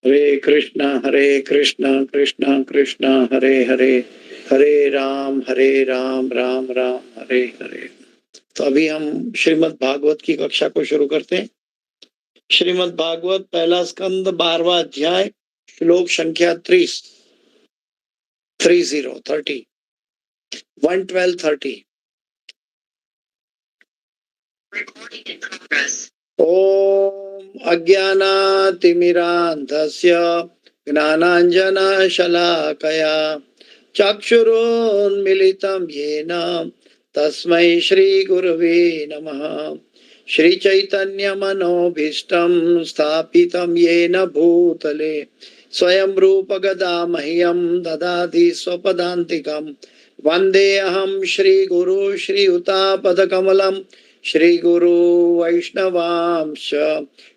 हरे कृष्णा कृष्णा कृष्णा हरे हरे, हरे राम राम राम हरे हरे। तो अभी हम श्रीमद् भागवत की कक्षा को शुरू करते हैं। श्रीमद् भागवत पहला स्कंद 12वां अध्याय, श्लोक संख्या 30 30 112 30। ओम अज्ञानातिमिरान्धस्य ज्ञानाञ्जनशलाकया चक्षुरुन्मिलितं येन तस्मै श्रीगुरवे नमः। श्रीचैतन्यमनोभीष्टं स्थापितं येन भूतले स्वयं रूप गदा मह्यं ददाति स्वपदान्तिकं। वन्देऽहं श्रीगुरु श्रीयुतापदकमलं श्रीगुरु वैष्णवांश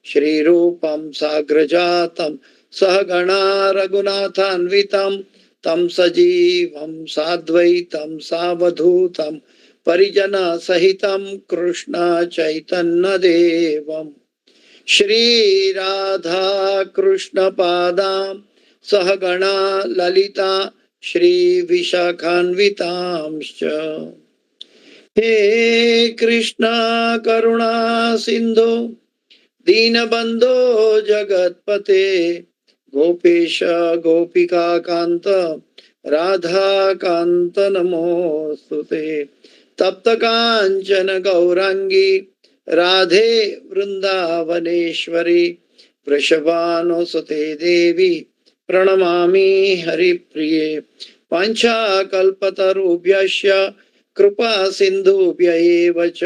श्रीरूपं साग्रजातं सहगणा रघुनाथान्वितं तं सजीवं साद्वैतं सावधूतं परिजन सहितं कृष्ण चैतन्य देवं श्री राधा कृष्ण पादां सहगणा ललिता श्री विशाखान्वितांश्च। हे कृष्ण करुणा सिंधु दीनबंधो जगतपते गोपेश गोपिका कांत राधा कांत नमोस्तुते। तप्त कांचन गौरांगी राधे वृंदावनेश्वरी वृषभानुसुते देवी प्रणमामि हरिप्रिये। वाञ्छाकल्पतरुभ्यश्च कृपा सिन्धुभ्य एव च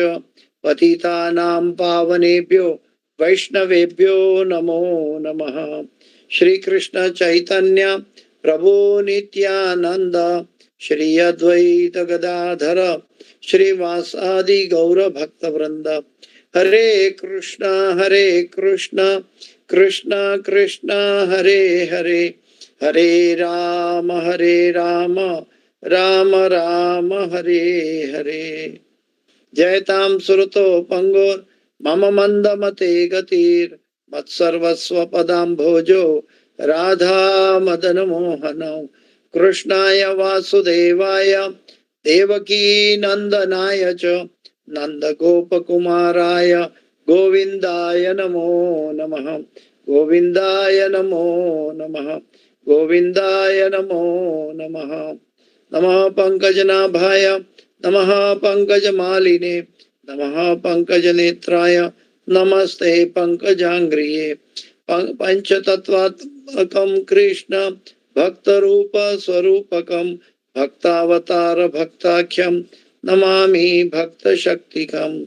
पतितानां पावनेभ्यो वैष्णवेभ्यो नमो नमः। श्री कृष्ण चैतन्य प्रभु नित्यानंद श्री अद्वैत गदाधर श्रीवासादि गौर भक्त वृंद। हरे कृष्ण कृष्ण कृष्ण हरे हरे, हरे राम राम राम हरे हरे। जयतां सुरतो पंगोर मम मंदमते गतिर् मत्सर्वस्व पदाम्भोजो राधा मदन मोहन। कृष्णाय वासुदेवाय देवकी नंदनाय च नंद गोपकुमाराय गोविंदाय नमो नमः। गोविंदाय नमो नमः। गोविंदाय नमो नमः। नमः पंकजनाभाय नमः पंकजमालिने नमः पंकजनेत्राय नमस्ते पंकजांग्रिये। पंचतत्वात्मकं कृष्ण भक्तरूप स्वरूपकं भक्तावतार भक्ताख्यं नमामि भक्तशक्तिकं।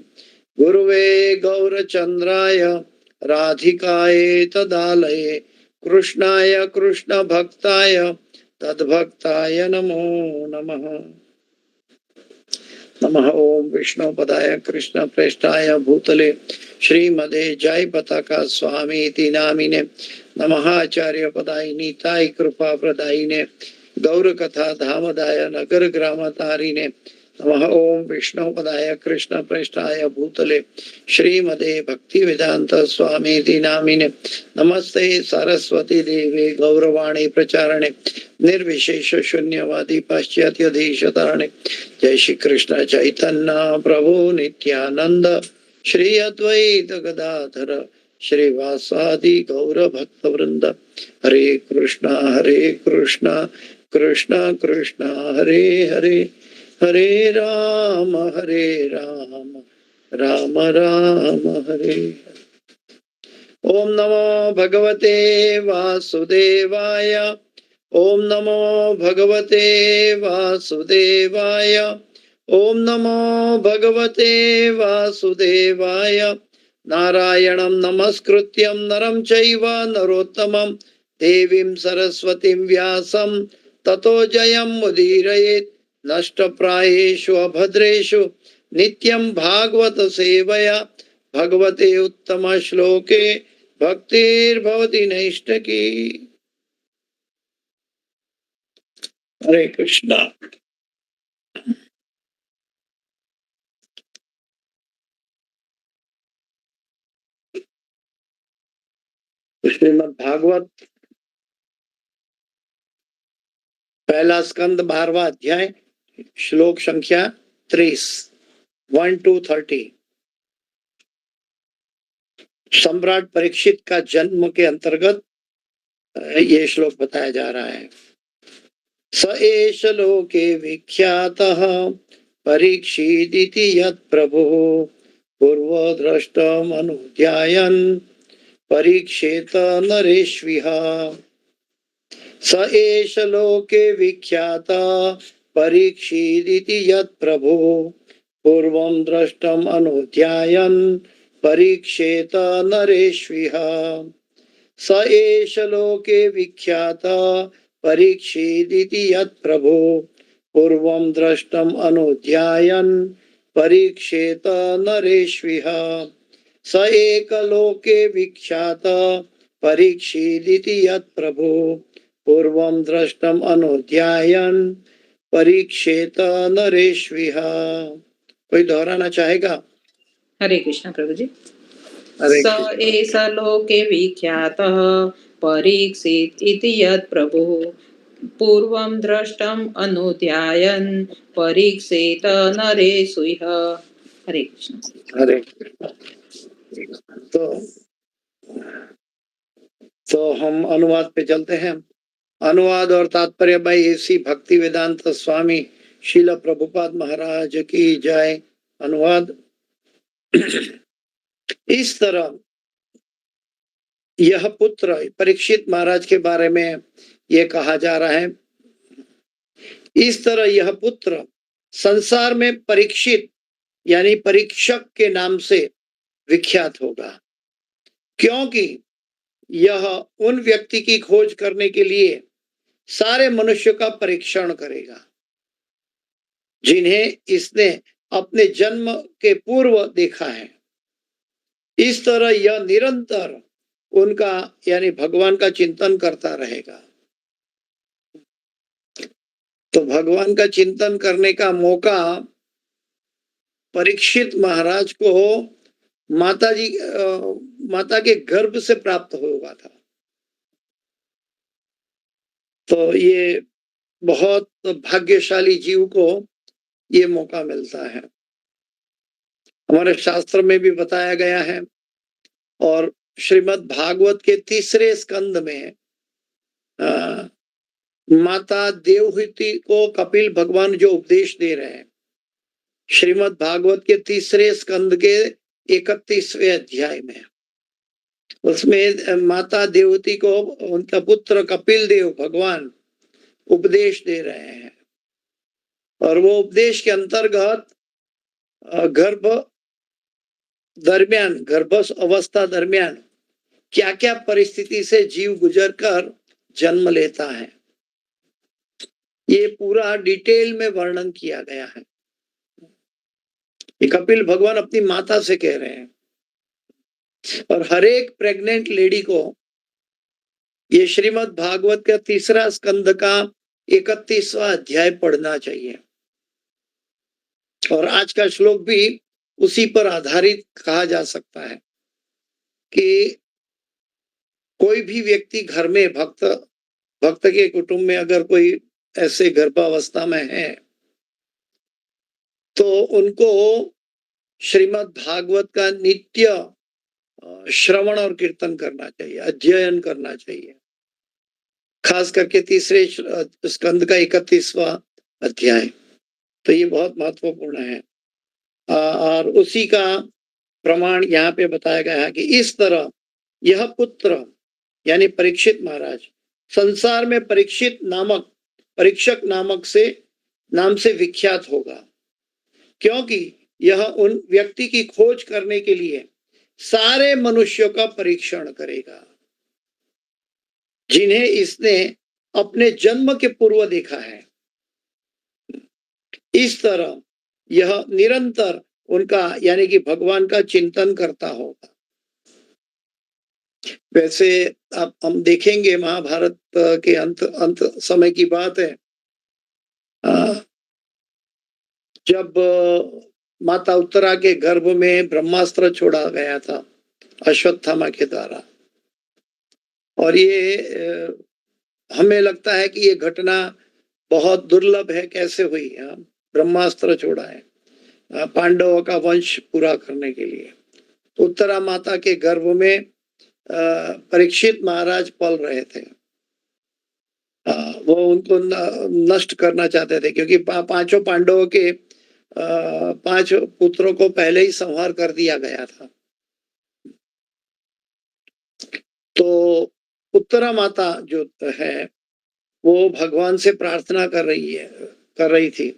गुरुवे गौरचंद्राय राधिकाये तदालये कृष्णाय कृष्ण भक्ताय तद्भक्ताय नमो नमः। नमः ओम विष्णु पदाय कृष्ण प्रेष्ठाय भूतले श्रीमदे जय पताका स्वामी इति नामिने नमः। आचार्य पदाय नीताय कृपा प्रदायिने गौर कथा धामदाय नगर ग्राम तारिणे नमः। ओम विष्णु पदाय कृष्ण प्रेष्ठाय भूतले श्रीमदे भक्ति वेदांत स्वामी इति नामिने नमस्ते सरस्वती देवे गौरवाणी प्रचारणे निर्विशेष शून्यवादी पाश्चात्य देशतारणे। जय श्री कृष्ण चैतन्य प्रभु नित्यानंद श्री अद्वैत गदाधर श्रीवासादि गौर भक्त वृंद। हरे कृष्ण कृष्ण कृष्ण हरे हरे, हरे राम राम राम हरे। ओम नमो भगवते वासुदेवाय। ओम नमो भगवते वासुदेवाय। ओम नमो भगवते वासुदेवाय। नारायणं नमस्कृत्यं नरं चैव नरोत्तमं देवीं सरस्वतीं व्यासं ततो जयं मुदीरयेत्। नष्टप्रायेषु अभद्रेषु नित्यं भागवत सेवया भगवते उत्तम श्लोके भक्तिर्भवति नैष्ठकी। हरे कृष्णा। श्रीमद् भागवत पहला स्कंद 12वां अध्याय, श्लोक संख्या 30, 1 to 30। सम्राट परीक्षित का जन्म के अंतर्गत ये श्लोक बताया जा रहा है। स एष लोके विख्यातः परीक्षिदिति यत् प्रभुः पूर्वद्रष्टमनुध्यायन् परीक्षेत नरेष्विह। स एष लोके विख्यातः परीक्षिदिति यत् प्रभुः पूर्वं दृष्टम् अनुध्यायन् परीक्षेत नरेष्विह। स एष लोके विख्यातः परीक्षिदिति यत् प्रभुः पूर्वं दृष्टम् अनुध्यायन् परीक्षेत नरेष्विह। स एकलोके विख्यातः परीक्षिदिति यत् प्रभुः पूर्वं दृष्टम् अनुध्यायन् परीक्षेत नरेष्विह। कोई दोहराना चाहेगा? हरे कृष्ण प्रभु जी। हरे स एष लोके विख्यातः परीक्षित इति यत् प्रभुः पूर्वं दृष्टम् अनुध्यायन् परीक्षेत नरेषुः। हरे कृष्ण। हरे कृष्ण। तो हम अनुवाद पे चलते हैं। अनुवाद और तात्पर्य भाई एसी भक्ति वेदांत स्वामी शील प्रभुपाद महाराज की जय। अनुवाद। इस तरह यह पुत्र परीक्षित महाराज के बारे में यह कहा जा रहा है। इस तरह यह पुत्र संसार में परीक्षित यानी परीक्षक के नाम से विख्यात होगा, क्योंकि यह उन व्यक्ति की खोज करने के लिए सारे मनुष्य का परीक्षण करेगा जिन्हें इसने अपने जन्म के पूर्व देखा है। इस तरह यह निरंतर उनका यानी भगवान का चिंतन करता रहेगा। तो भगवान का चिंतन करने का मौका परीक्षित महाराज को माता के गर्भ से प्राप्त हुआ था। तो ये बहुत भाग्यशाली जीव को ये मौका मिलता है। हमारे शास्त्र में भी बताया गया है और श्रीमद् भागवत के 3रे स्कंद में माता देवहूति को कपिल भगवान जो उपदेश दे रहे हैं, श्रीमद् भागवत के 3रे स्कंद के 31वें अध्याय में, उसमें माता देवहूति को उनका पुत्र कपिल देव भगवान उपदेश दे रहे हैं और वो उपदेश के अंतर्गत गर्भ अवस्था दरमियान क्या क्या परिस्थिति से जीव गुजर कर जन्म लेता है, ये पूरा डिटेल में वर्णन किया गया है। ये कपिल भगवान अपनी माता से कह रहे हैं और हर एक प्रेग्नेंट लेडी को ये श्रीमद् भागवत का 3रा स्कंद का 31वां अध्याय पढ़ना चाहिए। और आज का श्लोक भी उसी पर आधारित कहा जा सकता है कि कोई भी व्यक्ति घर में भक्त के कुटुंब में अगर कोई ऐसे गर्भावस्था में है तो उनको श्रीमद् भागवत का नित्य श्रवण और कीर्तन करना चाहिए, अध्ययन करना चाहिए, खास करके 3रे स्कंद का 31वां अध्याय। तो ये बहुत महत्वपूर्ण है और उसी का प्रमाण यहाँ पे बताया गया है कि इस तरह यह पुत्र यानी परीक्षित महाराज संसार में परीक्षक नाम से विख्यात होगा, क्योंकि यह उन व्यक्ति की खोज करने के लिए सारे मनुष्यों का परीक्षण करेगा जिन्हें इसने अपने जन्म के पूर्व देखा है। इस तरह यह निरंतर उनका यानी कि भगवान का चिंतन करता होगा। वैसे अब हम देखेंगे महाभारत के अंत समय की बात है, जब माता उत्तरा के गर्भ में ब्रह्मास्त्र छोड़ा गया था अश्वत्थामा के द्वारा, और ये हमें लगता है कि ये घटना बहुत दुर्लभ है, कैसे हुई? ब्रह्मास्त्र छोड़ा है पांडवों का वंश पूरा करने के लिए। उत्तरा माता के गर्भ में परीक्षित महाराज पल रहे थे। वो उनको नष्ट करना चाहते थे, क्योंकि पांचों पांडवों के 5 पुत्रों को पहले ही संहार कर दिया गया था। तो उत्तरा माता जो है वो भगवान से प्रार्थना कर रही थी,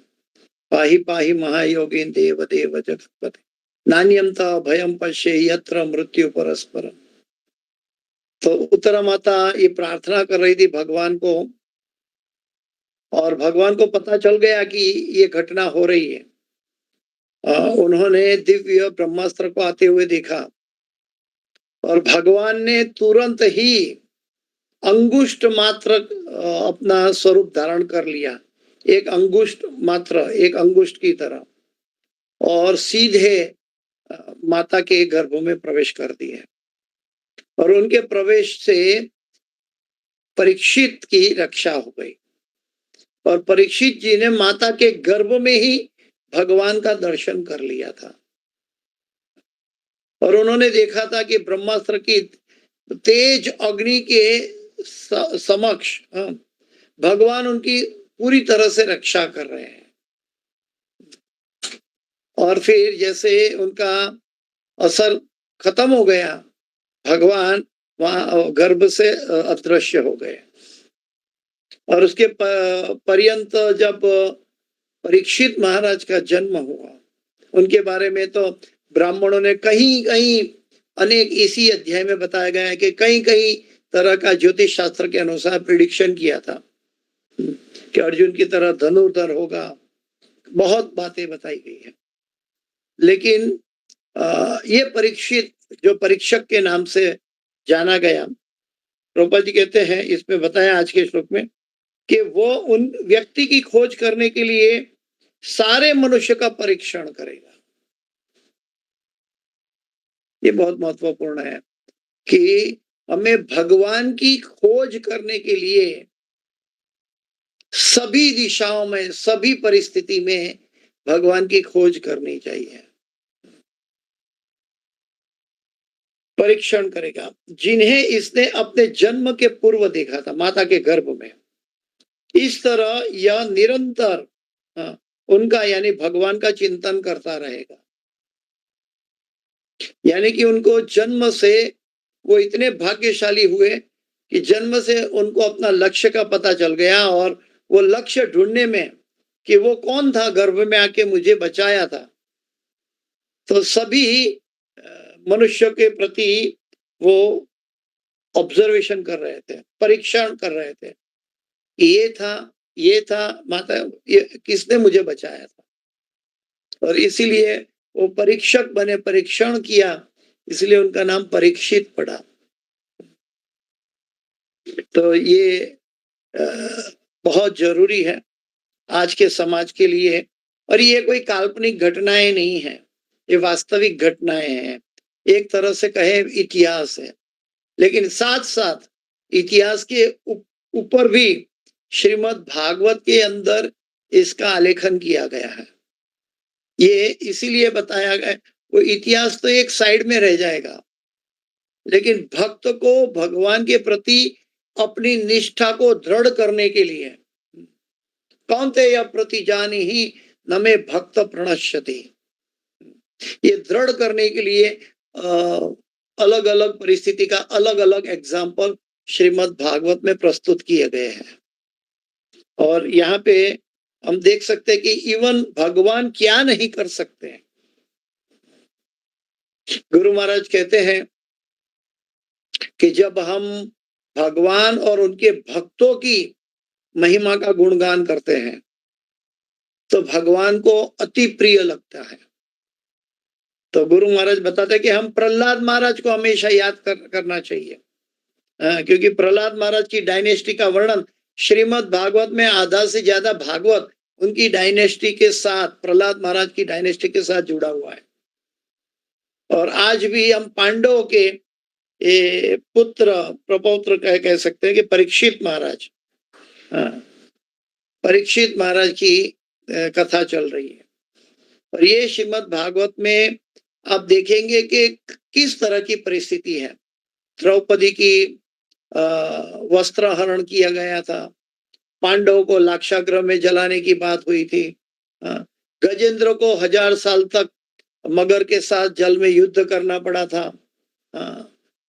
पाहि पाहि महायोगिन देव देव जगतपते नान्यम ता भयम पश्ये यत्र मृत्यु परस्परम। तो उत्तरा माता ये प्रार्थना कर रही थी भगवान को, और भगवान को पता चल गया कि ये घटना हो रही है। उन्होंने दिव्य ब्रह्मास्त्र को आते हुए देखा, और भगवान ने तुरंत ही अंगुष्ठ मात्र अपना स्वरूप धारण कर लिया, एक अंगुष्ठ मात्र, एक अंगुष्ठ की तरह, और सीधे माता के गर्भ में प्रवेश कर दिए। और उनके प्रवेश से परीक्षित की रक्षा हो गई, और परीक्षित जी ने माता के गर्भ में ही भगवान का दर्शन कर लिया था। और उन्होंने देखा था कि ब्रह्मास्त्र की तेज अग्नि के समक्ष भगवान उनकी पूरी तरह से रक्षा कर रहे हैं। और फिर जैसे उनका असर खत्म हो गया, भगवान वहां गर्भ से अदृश्य हो गए। और उसके पर्यंत जब परीक्षित महाराज का जन्म हुआ, उनके बारे में तो ब्राह्मणों ने कहीं कहीं अनेक इसी अध्याय में बताया गया है कि कहीं कहीं तरह का ज्योतिष शास्त्र के अनुसार प्रिडिक्शन किया था कि अर्जुन की तरह धनुर्धर होगा, बहुत बातें बताई गई है। लेकिन ये परीक्षित जो परीक्षक के नाम से जाना गया, प्रभुपाद जी कहते हैं इसमें बताया आज के श्लोक में कि वो उन व्यक्ति की खोज करने के लिए सारे मनुष्य का परीक्षण करेगा। ये बहुत महत्वपूर्ण है कि हमें भगवान की खोज करने के लिए सभी दिशाओं में, सभी परिस्थिति में भगवान की खोज करनी चाहिए। परीक्षण करेगा जिन्हें इसने अपने जन्म के पूर्व देखा था माता के गर्भ में। इस तरह यह निरंतर उनका यानी भगवान का चिंतन करता रहेगा। यानी कि उनको जन्म से वो इतने भाग्यशाली हुए कि जन्म से उनको अपना लक्ष्य का पता चल गया, और वो लक्ष्य ढूंढने में कि वो कौन था गर्भ में आके मुझे बचाया था, तो सभी मनुष्य के प्रति वो ऑब्जर्वेशन कर रहे थे, परीक्षण कर रहे थे कि ये था माता, ये किसने मुझे बचाया था। और इसीलिए वो परीक्षक बने, परीक्षण किया, इसलिए उनका नाम परीक्षित पड़ा। तो ये बहुत जरूरी है आज के समाज के लिए। और ये कोई काल्पनिक घटनाएं नहीं है, ये वास्तविक घटनाएं हैं, एक तरह से कहे इतिहास है। लेकिन साथ साथ इतिहास के ऊपर भी श्रीमद् भागवत के अंदर इसका आलेखन किया गया है। ये इसीलिए बताया गया, वो इतिहास तो एक साइड में रह जाएगा, लेकिन भक्त को भगवान के प्रति अपनी निष्ठा को दृढ़ करने के लिए कौन्तेय प्रतिजानी ही न मे भक्त प्रणश्यति, ये दृढ़ करने के लिए अलग अलग परिस्थिति का अलग अलग एग्जाम्पल श्रीमद् भागवत में प्रस्तुत किए गए हैं। और यहाँ पे हम देख सकते हैं कि इवन भगवान क्या नहीं कर सकते हैं। गुरु महाराज कहते हैं कि जब हम भगवान और उनके भक्तों की महिमा का गुणगान करते हैं तो भगवान को अति प्रिय लगता है। तो गुरु महाराज बताते हैं कि हम प्रहलाद महाराज को हमेशा याद करना चाहिए, क्योंकि प्रहलाद महाराज की डायनेस्टी का वर्णन श्रीमद् भागवत में आधा से ज्यादा भागवत उनकी डायनेस्टी के साथ, प्रहलाद महाराज की डायनेस्टी के साथ जुड़ा हुआ है। और आज भी हम पांडवों के पुत्र प्रपौत्र कह सकते हैं कि परीक्षित महाराज, परीक्षित महाराज की कथा चल रही है। और ये श्रीमद् भागवत में आप देखेंगे कि किस तरह की परिस्थिति है। द्रौपदी की वस्त्र हरण किया गया था, पांडवों को लाक्षागृह में जलाने की बात हुई थी, गजेंद्र को 1000 साल तक मगर के साथ जल में युद्ध करना पड़ा था,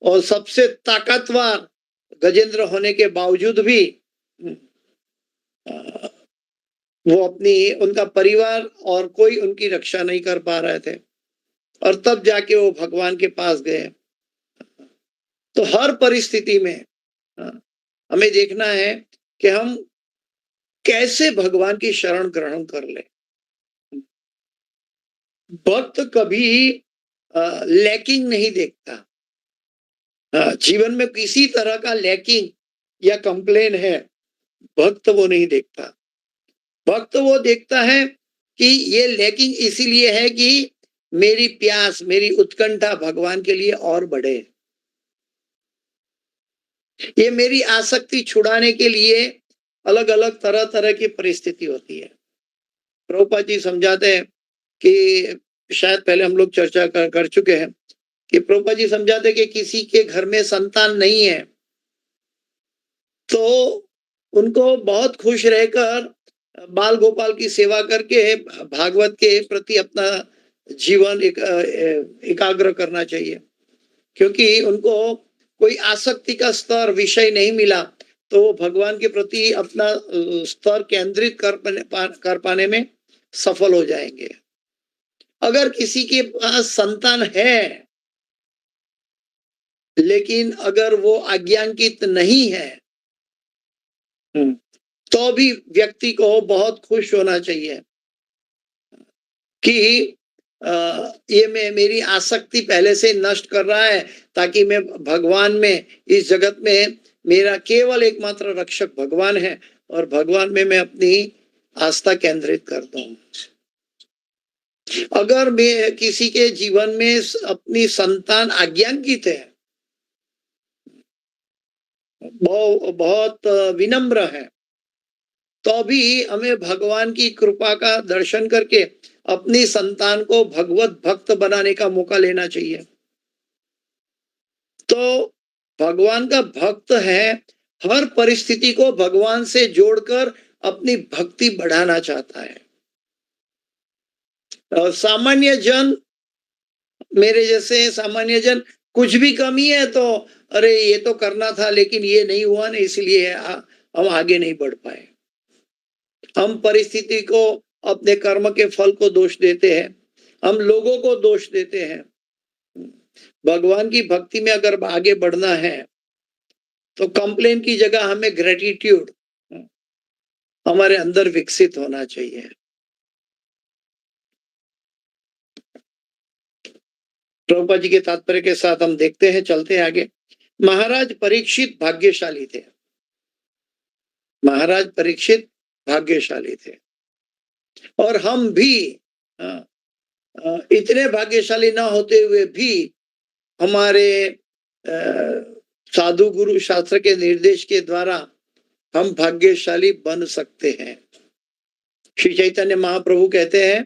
और सबसे ताकतवर गजेंद्र होने के बावजूद भी वो उनका परिवार और कोई उनकी रक्षा नहीं कर पा रहे थे, और तब जाके वो भगवान के पास गए। तो हर परिस्थिति में हमें देखना है कि हम कैसे भगवान की शरण ग्रहण कर ले। भक्त कभी लैकिंग नहीं देखता। जीवन में किसी तरह का लैकिंग या कंप्लेन है, भक्त वो नहीं देखता। भक्त वो देखता है कि ये लैकिंग इसीलिए है कि मेरी प्यास, मेरी उत्कंठा भगवान के लिए और बढ़े। ये मेरी आसक्ति छुड़ाने के लिए अलग अलग तरह तरह की परिस्थिति होती है। प्रभुपाद जी समझाते हैं कि शायद पहले हम लोग चर्चा कर चुके हैं कि प्रभुपाद जी समझाते हैं कि किसी के घर में संतान नहीं है तो उनको बहुत खुश रहकर बाल गोपाल की सेवा करके भागवत के प्रति अपना जीवन एकाग्र करना चाहिए, क्योंकि उनको कोई आसक्ति का स्तर विषय नहीं मिला तो वो भगवान के प्रति अपना स्तर केंद्रित कर पाने में सफल हो जाएंगे। अगर किसी के पास संतान है लेकिन अगर वो आज्ञांकित नहीं है तो भी व्यक्ति को बहुत खुश होना चाहिए कि ये मेरी आसक्ति पहले से नष्ट कर रहा है ताकि मैं भगवान में, इस जगत में मेरा केवल एकमात्र रक्षक भगवान है और भगवान में मैं अपनी आस्था केंद्रित कर दूं। अगर मैं किसी के जीवन में अपनी संतान आज्ञांकित है, बहुत विनम्र है, तो भी हमें भगवान की कृपा का दर्शन करके अपनी संतान को भगवत भक्त बनाने का मौका लेना चाहिए। तो भगवान का भक्त है, हर परिस्थिति को भगवान से जोड़कर अपनी भक्ति बढ़ाना चाहता है। सामान्य जन, मेरे जैसे सामान्य जन, कुछ भी कमी है तो अरे ये तो करना था लेकिन ये नहीं हुआ ना, इसलिए हम आगे नहीं बढ़ पाए। हम परिस्थिति को, अपने कर्म के फल को दोष देते हैं, हम लोगों को दोष देते हैं। भगवान की भक्ति में अगर आगे बढ़ना है तो कंप्लेन की जगह हमें ग्रेटिट्यूड हमारे अंदर विकसित होना चाहिए। प्रभुपाद जी के तात्पर्य के साथ हम देखते हैं, चलते हैं आगे। महाराज परीक्षित भाग्यशाली थे। महाराज परीक्षित भाग्यशाली थे और हम भी इतने भाग्यशाली ना होते हुए भी हमारे साधु गुरु शास्त्र के निर्देश के द्वारा हम भाग्यशाली बन सकते हैं। श्री चैतन्य महाप्रभु कहते हैं,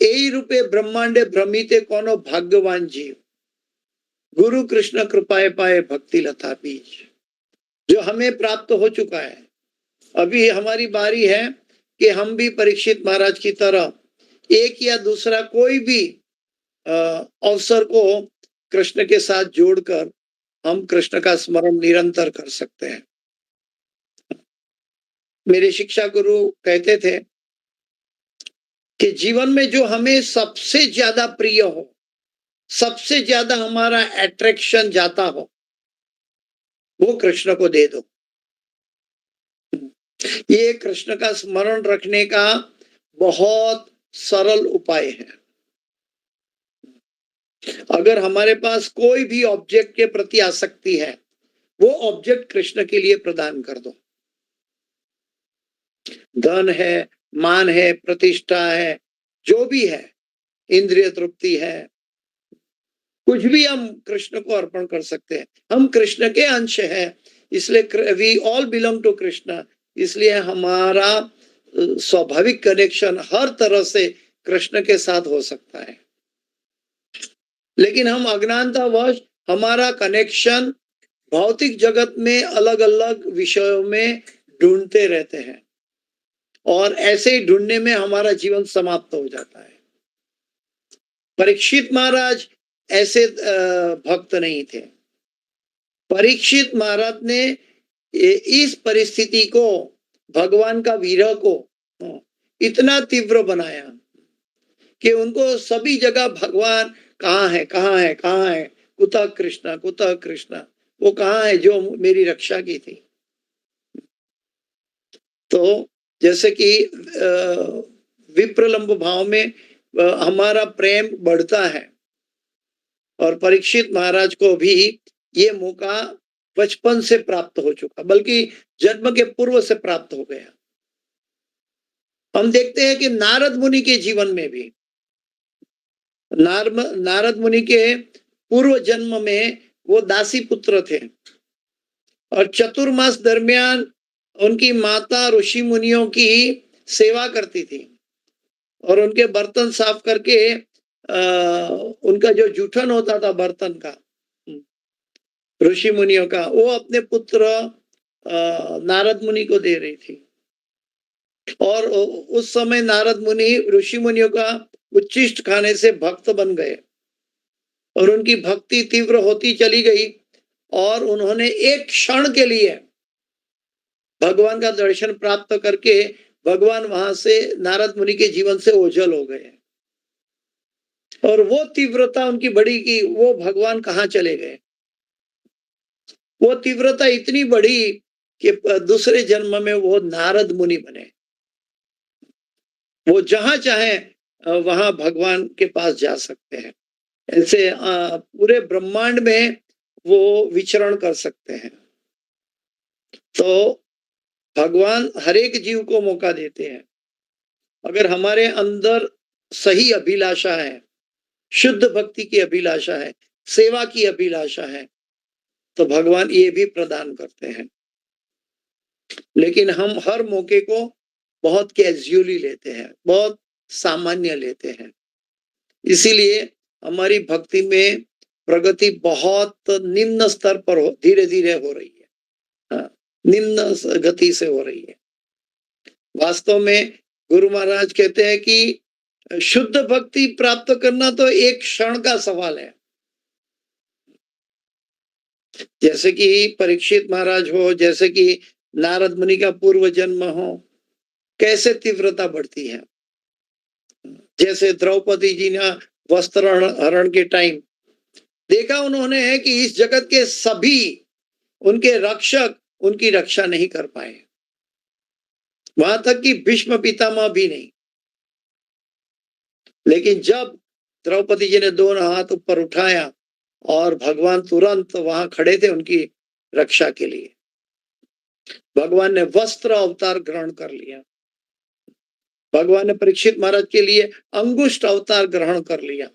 एई रूपे ब्रह्मांडे भ्रमिते कोनो भाग्यवान जीव, गुरु कृष्ण कृपाए पाए भक्ति लता बीज। जो हमें प्राप्त हो चुका है, अभी हमारी बारी है कि हम भी परीक्षित महाराज की तरह एक या दूसरा कोई भी अवसर को कृष्ण के साथ जोड़कर हम कृष्ण का स्मरण निरंतर कर सकते हैं। मेरे शिक्षा गुरु कहते थे कि जीवन में जो हमें सबसे ज्यादा प्रिय हो, सबसे ज्यादा हमारा अट्रैक्शन जाता हो, वो कृष्ण को दे दो। ये कृष्ण का स्मरण रखने का बहुत सरल उपाय है। अगर हमारे पास कोई भी ऑब्जेक्ट के प्रति आसक्ति है, वो ऑब्जेक्ट कृष्ण के लिए प्रदान कर दो। धन है, मान है, प्रतिष्ठा है, जो भी है, इंद्रिय तृप्ति है, कुछ भी हम कृष्ण को अर्पण कर सकते हैं। हम कृष्ण के अंश हैं, इसलिए we all belong to Krishna, इसलिए हमारा स्वाभाविक कनेक्शन हर तरह से कृष्ण के साथ हो सकता है, लेकिन हम अज्ञानतावश हमारा कनेक्शन भौतिक जगत में अलग अलग विषयों में ढूंढते रहते हैं और ऐसे ही ढूंढने में हमारा जीवन समाप्त हो जाता है। परीक्षित महाराज ऐसे भक्त नहीं थे। परीक्षित महाराज ने इस परिस्थिति को, भगवान का विरह को इतना तीव्र बनाया कि उनको सभी जगह भगवान कहाँ है, कहाँ है, कहाँ है, कुतः कृष्णा, कुतः कृष्णा, वो कहाँ है जो मेरी रक्षा की थी। तो जैसे कि विप्रलंब भाव में हमारा प्रेम बढ़ता है और परीक्षित महाराज को भी ये मौका बचपन से प्राप्त हो चुका, बल्कि जन्म के पूर्व से प्राप्त हो गया। हम देखते हैं कि नारद मुनि के जीवन में भी, नारद मुनि के पूर्व जन्म में वो दासी पुत्र थे और चतुर्मास दरमियान उनकी माता ऋषि मुनियों की सेवा करती थी और उनके बर्तन साफ करके उनका जो जूठन होता था बर्तन का, ऋषि मुनियों का, वो अपने पुत्र नारद मुनि को दे रही थी। और उस समय नारद मुनि ऋषि मुनियों का उच्छिष्ट खाने से भक्त बन गए और उनकी भक्ति तीव्र होती चली गई और उन्होंने एक क्षण के लिए भगवान का दर्शन प्राप्त करके भगवान वहां से नारद मुनि के जीवन से ओझल हो गए और वो तीव्रता उनकी बढ़ी कि वो भगवान कहाँ चले गए। वो तीव्रता इतनी बढ़ी कि दूसरे जन्म में वो नारद मुनि बने। वो जहां चाहे वहां भगवान के पास जा सकते हैं। ऐसे पूरे ब्रह्मांड में वो विचरण कर सकते हैं। तो भगवान हर एक जीव को मौका देते हैं। अगर हमारे अंदर सही अभिलाषा है, शुद्ध भक्ति की अभिलाषा है, सेवा की अभिलाषा है, तो भगवान ये भी प्रदान करते हैं। लेकिन हम हर मौके को बहुत कैजुअली लेते हैं, बहुत सामान्य लेते हैं। इसीलिए हमारी भक्ति में प्रगति बहुत निम्न स्तर पर धीरे धीरे हो रही है, हाँ, निम्न गति से हो रही है। वास्तव में गुरु महाराज कहते हैं कि शुद्ध भक्ति प्राप्त करना तो एक क्षण का सवाल है। जैसे कि परीक्षित महाराज हो, जैसे कि नारद मुनि का पूर्व जन्म हो, कैसे तीव्रता बढ़ती है। जैसे द्रौपदी जी ने वस्त्र हरण के टाइम देखा उन्होंने है कि इस जगत के सभी उनके रक्षक उनकी रक्षा नहीं कर पाए, वहां तक कि भीष्म पितामह भी नहीं। लेकिन जब द्रौपदी जी ने दोनों हाथ ऊपर उठाया और भगवान तुरंत वहां खड़े थे उनकी रक्षा के लिए, भगवान ने वस्त्र अवतार ग्रहण कर लिया। भगवान ने परीक्षित महाराज के लिए अंगुष्ठ अवतार ग्रहण कर लिया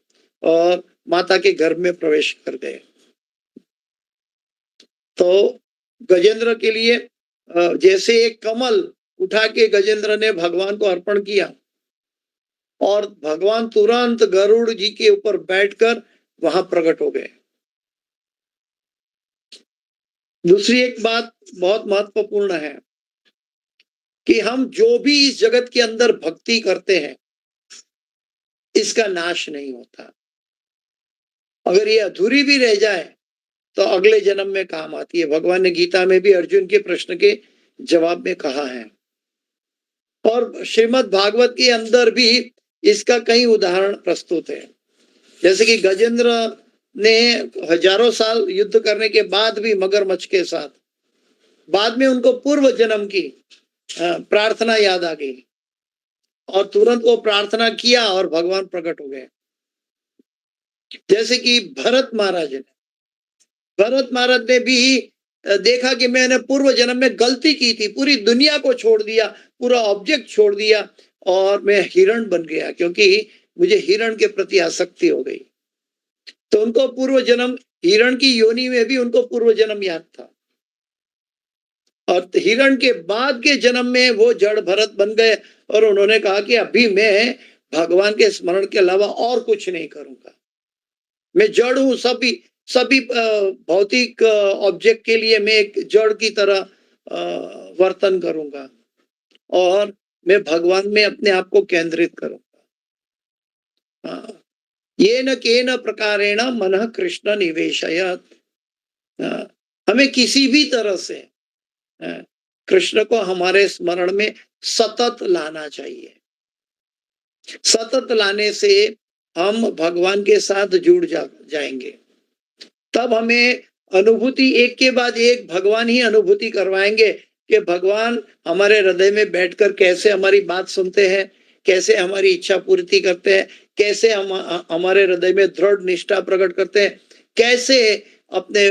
और माता के गर्भ में प्रवेश कर गए। तो गजेंद्र के लिए जैसे एक कमल उठा के गजेंद्र ने भगवान को अर्पण किया और भगवान तुरंत गरुड़ जी के ऊपर बैठकर वहां प्रकट हो गए। दूसरी एक बात बहुत महत्वपूर्ण है कि हम जो भी इस जगत के अंदर भक्ति करते हैं इसका नाश नहीं होता। अगर ये अधूरी भी रह जाए तो अगले जन्म में काम आती है। भगवान ने गीता में भी अर्जुन के प्रश्न के जवाब में कहा है और श्रीमद् भागवत के अंदर भी इसका कई उदाहरण प्रस्तुत है। जैसे कि गजेंद्र ने हजारों साल युद्ध करने के बाद भी मगरमच्छ के साथ, बाद में उनको पूर्व जन्म की प्रार्थना याद आ गई और तुरंत वो प्रार्थना किया और भगवान प्रकट हो गए। जैसे कि भरत महाराज ने भी देखा कि मैंने पूर्व जन्म में गलती की थी, पूरी दुनिया को छोड़ दिया, पूरा ऑब्जेक्ट छोड़ दिया और मैं हिरण बन गया क्योंकि मुझे हिरण के प्रति आसक्ति हो गई। तो उनको पूर्व जन्म, हिरण की योनि में भी उनको पूर्व जन्म याद था और हिरण के बाद के जन्म में वो जड़ भरत बन गए और उन्होंने कहा कि अभी मैं भगवान के स्मरण के अलावा और कुछ नहीं करूंगा, मैं जड़ हूं, सभी सभी भौतिक ऑब्जेक्ट के लिए मैं एक जड़ की तरह वर्तन करूंगा और मैं भगवान में अपने आप को केंद्रित करूंगा। ये न केन प्रकारेण मनः कृष्ण निवेशयत। हमें किसी भी तरह से कृष्ण को हमारे स्मरण में सतत लाना चाहिए। सतत लाने से हम भगवान के साथ जुड़ जाएंगे। तब हमें अनुभूति एक के बाद एक भगवान ही अनुभूति करवाएंगे कि भगवान हमारे हृदय में बैठकर कैसे हमारी बात सुनते हैं, कैसे हमारी इच्छा पूर्ति करते हैं, कैसे हम हमारे हृदय में दृढ़ निष्ठा प्रकट करते हैं, कैसे अपने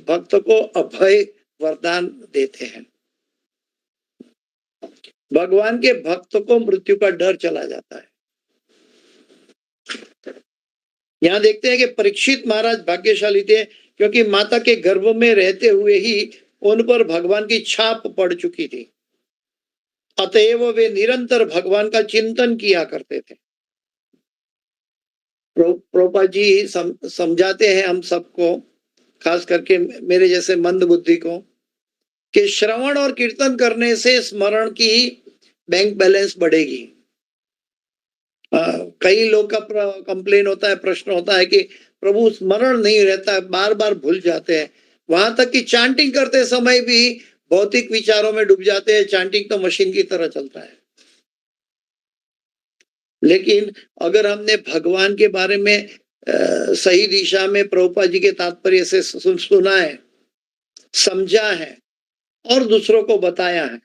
भक्त को अभय वरदान देते हैं। भगवान के भक्त को मृत्यु का डर चला जाता है। यहाँ देखते हैं कि परीक्षित महाराज भाग्यशाली थे क्योंकि माता के गर्भ में रहते हुए ही उन पर भगवान की छाप पड़ चुकी थी, अतएव वे निरंतर भगवान का चिंतन किया करते थे। प्रभुपाद जी समझाते हैं हम सबको, खास करके मेरे जैसे मंद बुद्धि को, कि श्रवण और कीर्तन करने से स्मरण की बैंक बैलेंस बढ़ेगी। कई लोग का कंप्लेन होता है, प्रश्न होता है कि प्रभु स्मरण नहीं रहता है, बार बार भूल जाते हैं। वहां तक कि चांटिंग करते समय भी भौतिक विचारों में डूब जाते हैं। चांटिंग तो मशीन की तरह चलता है। लेकिन अगर हमने भगवान के बारे में सही दिशा में प्रभुपाद जी के तात्पर्य से सुना है, समझा है और दूसरों को बताया है,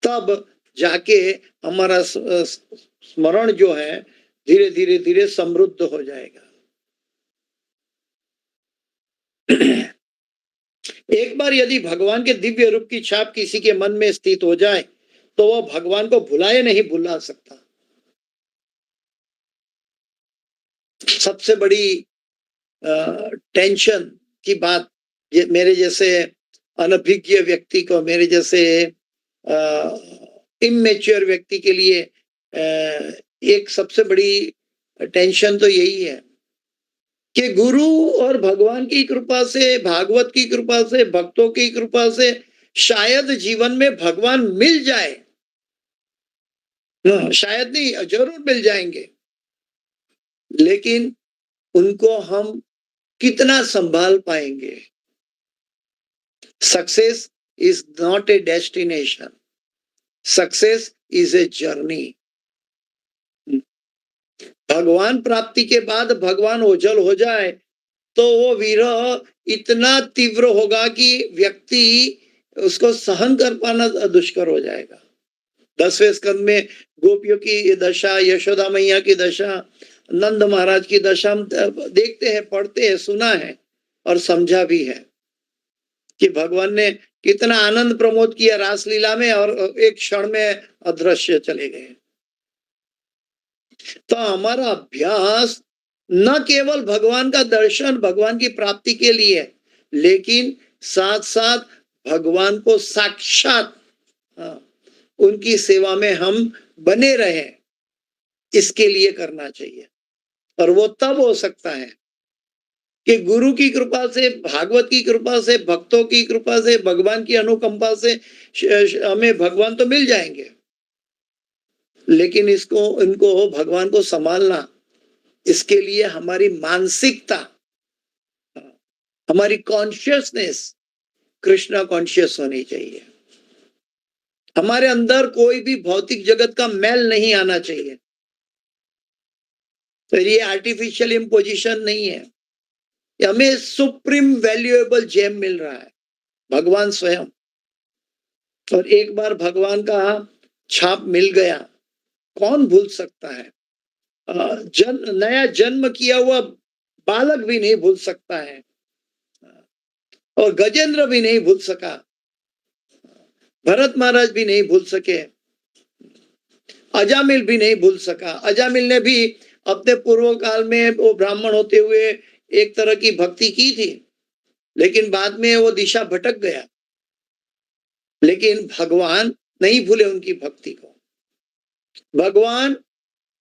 तब जाके हमारा स्मरण जो है धीरे धीरे धीरे समृद्ध हो जाएगा। एक बार यदि भगवान के दिव्य रूप की छाप किसी के मन में स्थित हो जाए तो वह भगवान को भुलाए नहीं भुला सकता। सबसे बड़ी टेंशन की बात मेरे जैसे अनभिज्ञ व्यक्ति को, मेरे जैसे इमेच्योर व्यक्ति के लिए एक सबसे बड़ी टेंशन तो यही है कि गुरु और भगवान की कृपा से, भागवत की कृपा से, भक्तों की कृपा से शायद जीवन में भगवान मिल जाए। शायद नहीं, जरूर मिल जाएंगे, लेकिन उनको हम कितना संभाल पाएंगे। Success is not a destination, success is a journey. भगवान प्राप्ति के बाद भगवान ओझल हो जाए तो वो विरह इतना तीव्र होगा कि व्यक्ति उसको सहन कर पाना दुष्कर हो जाएगा। 10वें स्कंद में गोपियों की दशा, यशोदा मैया की दशा, नंद महाराज की दशा हम देखते हैं, पढ़ते हैं, सुना है और समझा भी है कि भगवान ने कितना आनंद प्रमोद किया रासलीला में और एक क्षण में अदृश्य चले गए। तो हमारा अभ्यास न केवल भगवान का दर्शन, भगवान की प्राप्ति के लिए, लेकिन साथ साथ भगवान को साक्षात उनकी सेवा में हम बने रहे, इसके लिए करना चाहिए। और वो तब हो सकता है कि गुरु की कृपा से, भागवत की कृपा से, भक्तों की कृपा से, भगवान की अनुकंपा से हमें भगवान तो मिल जाएंगे, लेकिन इनको भगवान को संभालना, इसके लिए हमारी मानसिकता, हमारी कॉन्शियसनेस कृष्णा कॉन्शियस होनी चाहिए। हमारे अंदर कोई भी भौतिक जगत का मैल नहीं आना चाहिए। तो ये आर्टिफिशियल इम्पोजिशन नहीं है, हमें सुप्रीम वैल्यूएबल जेम मिल रहा है, भगवान स्वयं। और एक बार भगवान का छाप मिल गया, कौन भूल सकता है? नया जन्म किया हुआ बालक भी नहीं भूल सकता है, और गजेंद्र भी नहीं भूल सका, भरत महाराज भी नहीं भूल सके, अजामिल भी नहीं भूल सका। अजामिल ने भी अपने पूर्व काल में वो ब्राह्मण होते हुए एक तरह की भक्ति की थी, लेकिन बाद में वो दिशा भटक गया। लेकिन भगवान नहीं भूले उनकी भक्ति को। भगवान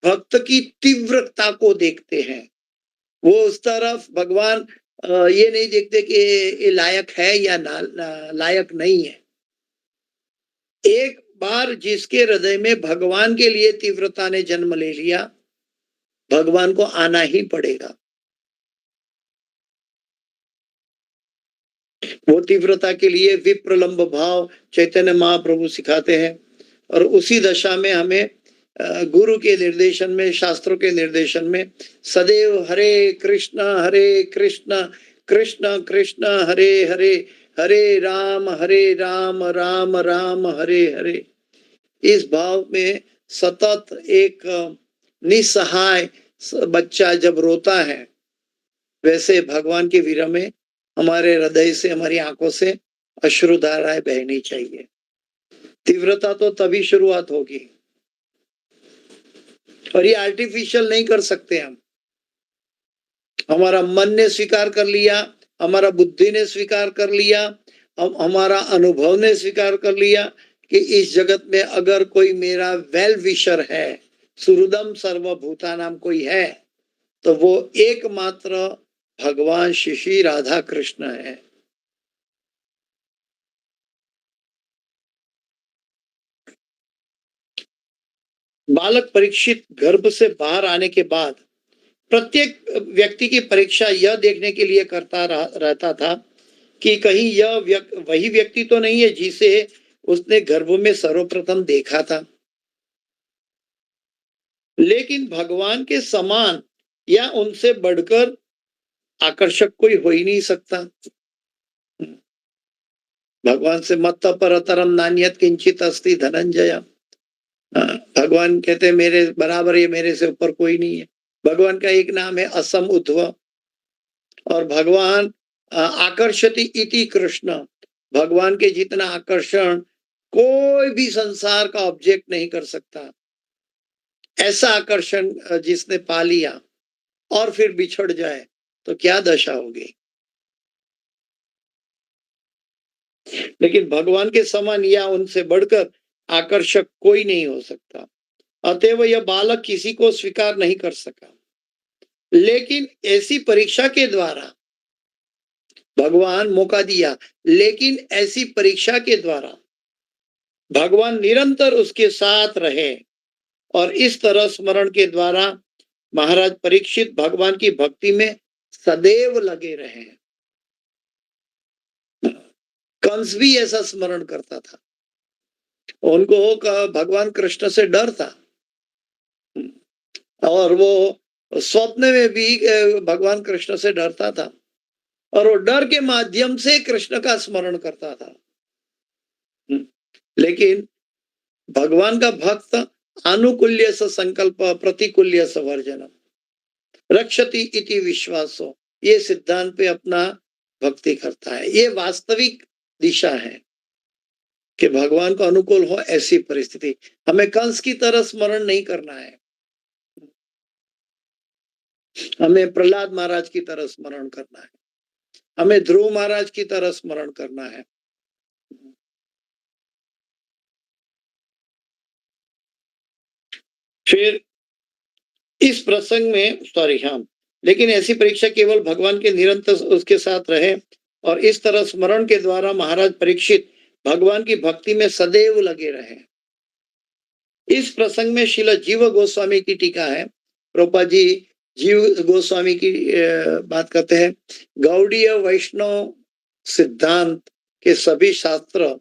भक्त की तीव्रता को देखते हैं। वो उस तरफ भगवान ये नहीं देखते कि ये लायक है या लायक नहीं है। एक बार जिसके हृदय में भगवान के लिए तीव्रता ने जन्म ले लिया, भगवान को आना ही पड़ेगा। वो तीव्रता के लिए विप्रलंब भाव चैतन्य महाप्रभु सिखाते हैं, और उसी दशा में हमें गुरु के निर्देशन में, शास्त्रों के निर्देशन में सदैव हरे कृष्ण कृष्ण कृष्ण हरे हरे, हरे राम राम राम हरे हरे, इस भाव में सतत एक निसहाय बच्चा जब रोता है, वैसे भगवान के विरह में हमारे हृदय से, हमारी आंखों से अश्रुधाराएं बहनी चाहिए। तीव्रता तो तभी शुरुआत होगी, और ये आर्टिफिशियल नहीं कर सकते हम। हमारा मन ने स्वीकार कर लिया, हमारा बुद्धि ने स्वीकार कर लिया, हमारा अनुभव ने स्वीकार कर लिया कि इस जगत में अगर कोई मेरा वेल विशर है, सुहृदम सर्वभूता नाम कोई है, तो वो एकमात्र भगवान श्री राधा कृष्ण है। बालक परीक्षित गर्भ से बाहर आने के बाद प्रत्येक व्यक्ति की परीक्षा यह देखने के लिए करता रहता था कि कहीं यह वही व्यक्ति तो नहीं है जिसे उसने गर्भ में सर्वप्रथम देखा था। लेकिन भगवान के समान या उनसे बढ़कर आकर्षक कोई हो ही नहीं सकता। भगवान से मत्त परतरम नान्यत किंचित अस्ति धनंजय। भगवान कहते हैं मेरे बराबर, ये मेरे से ऊपर कोई नहीं है। भगवान का एक नाम है असम उद्व, और भगवान आकर्षति इति कृष्ण, भगवान के जितना आकर्षण कोई भी संसार का ऑब्जेक्ट नहीं कर सकता। ऐसा आकर्षण जिसने पा लिया और फिर बिछड़ जाए तो क्या दशा होगी। लेकिन भगवान के समान या उनसे बढ़कर आकर्षक कोई नहीं हो सकता। अतएव यह बालक किसी को स्वीकार नहीं कर सका। लेकिन ऐसी परीक्षा के द्वारा भगवान मौका दिया, लेकिन ऐसी परीक्षा के द्वारा भगवान निरंतर उसके साथ रहे, और इस तरह स्मरण के द्वारा महाराज परीक्षित भगवान की भक्ति में सदैव लगे रहे। कंस भी ऐसा स्मरण करता था, उनको भगवान कृष्ण से डर था, और वो स्वप्न में भी भगवान कृष्ण से डरता था, और वो डर के माध्यम से कृष्ण का स्मरण करता था। लेकिन भगवान का भक्त अनुकूल्य स संकल्प प्रतिकूल्य स वर्जनम रक्षति इति विश्वासो, ये सिद्धांत पे अपना भक्ति करता है। ये वास्तविक दिशा है कि भगवान को अनुकूल हो ऐसी परिस्थिति। हमें कंस की तरह स्मरण नहीं करना है, हमें प्रहलाद महाराज की तरह स्मरण करना है, हमें ध्रुव महाराज की तरह स्मरण करना है। फिर इस प्रसंग में लेकिन ऐसी परीक्षा केवल भगवान के निरंतर उसके साथ रहे, और इस तरह स्मरण के द्वारा महाराज परीक्षित भगवान की भक्ति में सदैव लगे रहे। इस प्रसंग में श्रील जीव गोस्वामी की टीका है। प्रभुपाद जी जीव गोस्वामी की बात करते हैं, गौड़ीय वैष्णव सिद्धांत के सभी शास्त्र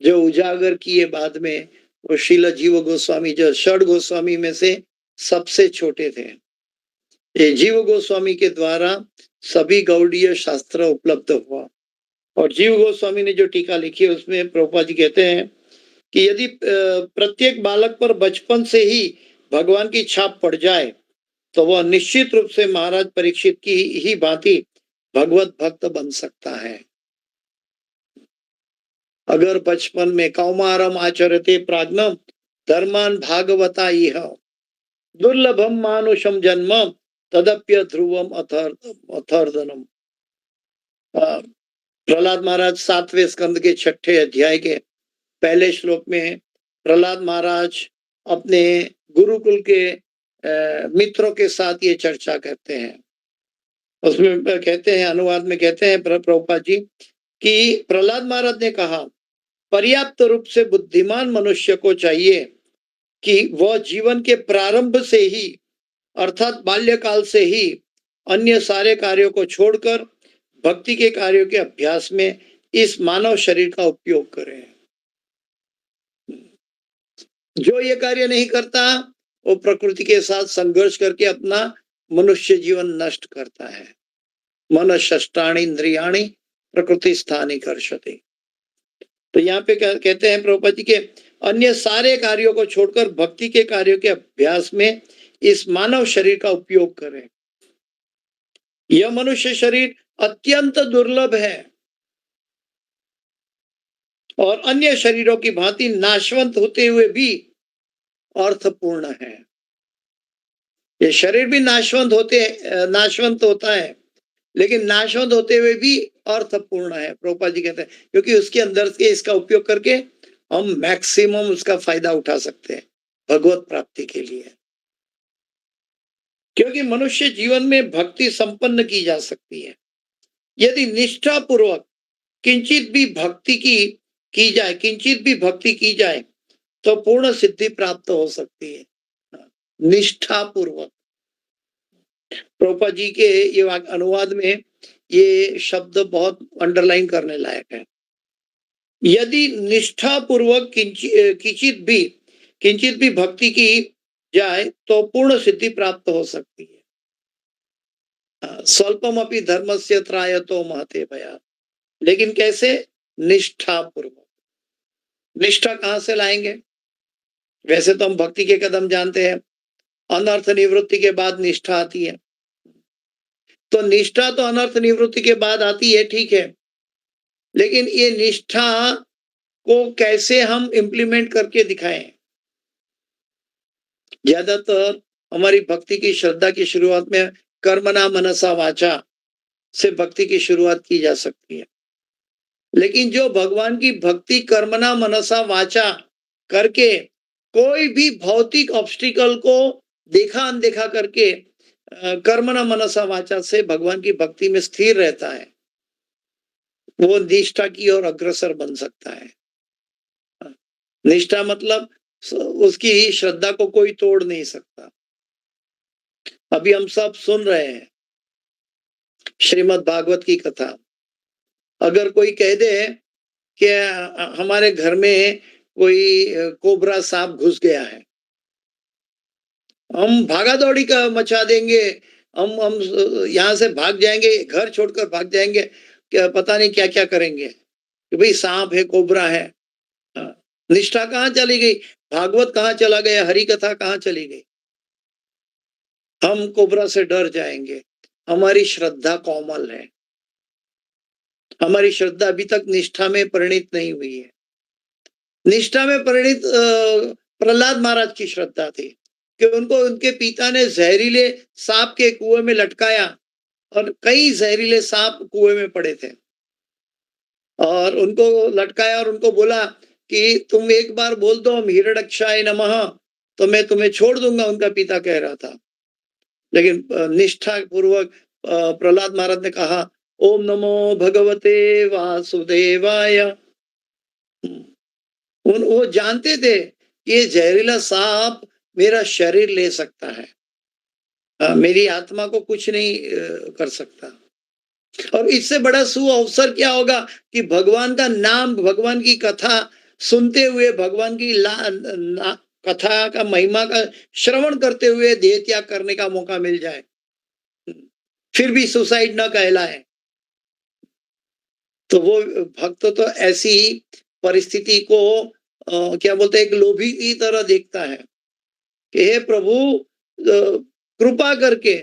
जो उजागर किए बाद में, वो श्रील जीव गोस्वामी जो षड गोस्वामी में से सबसे छोटे थे। ये जीव गोस्वामी के द्वारा सभी गौड़ीय शास्त्र उपलब्ध हुआ, और जीव गोस्वामी ने जो टीका लिखी है उसमें प्रभुपाद जी कहते हैं कि यदि प्रत्येक बालक पर बचपन से ही भगवान की छाप पड़ जाए तो वह निश्चित रूप से महाराज परीक्षित की ही भांति भगवत भक्त बन सकता है। अगर बचपन में कौमारम आचरते प्राज्ञम धर्मान भागवता इह दुर्लभम मानुषम जन्म तदप्य ध्रुवम अथर्दनम। प्रहलाद महाराज 7वें स्कंद के 6ठे अध्याय के पहले श्लोक में प्रहलाद महाराज अपने गुरुकुल के मित्रों के साथ ये चर्चा करते हैं। उसमें कहते हैं, अनुवाद में कहते हैं प्रभुपाद जी कि प्रहलाद महाराज ने कहा, पर्याप्त रूप से बुद्धिमान मनुष्य को चाहिए कि वह जीवन के प्रारंभ से ही अर्थात बाल्यकाल से ही अन्य सारे कार्यों को छोड़कर भक्ति के कार्यों के अभ्यास में इस मानव शरीर का उपयोग करे। जो ये कार्य नहीं करता वो प्रकृति के साथ संघर्ष करके अपना मनुष्य जीवन नष्ट करता है। मन षष्टाणी इंद्रियाणी प्रकृति स्थानी कर्षति। तो यहाँ पे कहते हैं प्रभुपाद जी के अन्य सारे कार्यों को छोड़कर भक्ति के कार्यों के अभ्यास में इस मानव शरीर का उपयोग करें। यह मनुष्य शरीर अत्यंत दुर्लभ है और अन्य शरीरों की भांति नाशवंत होते हुए भी अर्थपूर्ण है। ये शरीर भी नाशवंत होता है, लेकिन नाशवंत होते हुए भी अर्थपूर्ण है। प्रभुपाद जी कहते हैं क्योंकि उसके अंदर के इसका उपयोग करके हम मैक्सिमम उसका फायदा उठा सकते हैं भगवत प्राप्ति के लिए। क्योंकि मनुष्य जीवन में भक्ति संपन्न की जा सकती है यदि निष्ठा पूर्वक किंचित भी भक्ति की जाए तो पूर्ण सिद्धि प्राप्त हो सकती है। निष्ठा पूर्वक। प्रभुपाद जी के ये अनुवाद में ये शब्द बहुत अंडरलाइन करने लायक है। यदि निष्ठा पूर्वक किंचित भी भक्ति की जाए तो पूर्ण सिद्धि प्राप्त हो सकती है। स्वल्पम अपि धर्मस्य त्रायतो महते भया। लेकिन कैसे? निष्ठा पूर्वक। निष्ठा कहां से लाएंगे? वैसे तो हम भक्ति के कदम जानते हैं, अनर्थ निवृत्ति के बाद निष्ठा आती है। तो निष्ठा तो अनर्थ निवृत्ति के बाद आती है, ठीक है, लेकिन ये निष्ठा को कैसे हम इम्प्लीमेंट करके दिखाएं? ज्यादातर हमारी भक्ति की श्रद्धा की शुरुआत में कर्मणा मनसा वाचा से भक्ति की शुरुआत की जा सकती है। लेकिन जो भगवान की भक्ति कर्मणा मनसा वाचा करके कोई भी भौतिक ऑब्स्टिकल को देखा अनदेखा करके कर्मणा मनसा वाचा से भगवान की भक्ति में स्थिर रहता है, वो निष्ठा की ओर अग्रसर बन सकता है। निष्ठा मतलब उसकी श्रद्धा को कोई तोड़ नहीं सकता। अभी हम सब सुन रहे हैं श्रीमद् भागवत की कथा। अगर कोई कह दे कि हमारे घर में कोई कोबरा सांप घुस गया है, हम भागा दौड़ी का मचा देंगे, हम यहाँ से भाग जाएंगे, घर छोड़कर भाग जाएंगे, क्या पता नहीं क्या क्या करेंगे कि भाई सांप है, कोबरा है। निष्ठा कहाँ चली गई? भागवत कहाँ चला गया? हरि कथा कहाँ चली गई? हम कोबरा से डर जाएंगे। हमारी श्रद्धा कोमल है, हमारी श्रद्धा अभी तक निष्ठा में परिणित नहीं हुई है। निष्ठा में परिणित प्रहलाद महाराज की श्रद्धा थी कि उनको उनके पिता ने जहरीले सांप के कुएं में लटकाया और कई जहरीले सांप कुएं में पड़े थे और उनको लटकाया और उनको बोला कि तुम एक बार बोल दो हम हिरण्यक्षाय नमः तो मैं तुम्हें छोड़ दूंगा, उनका पिता कह रहा था। लेकिन निष्ठा पूर्वक प्रहलाद महाराज ने कहा ओम नमो भगवते वासुदेवाय। वो जानते थे कि ये जहरीला सांप मेरा शरीर ले सकता है, मेरी आत्मा को कुछ नहीं कर सकता। और इससे बड़ा सुअवसर क्या होगा कि भगवान का नाम, भगवान की कथा सुनते हुए, भगवान की कथा का महिमा का श्रवण करते हुए देह त्याग करने का मौका मिल जाए, फिर भी सुसाइड न कहलाए। तो वो भक्त तो ऐसी परिस्थिति को क्या बोलते हैं, एक लोभी की तरह देखता है कि हे प्रभु कृपा करके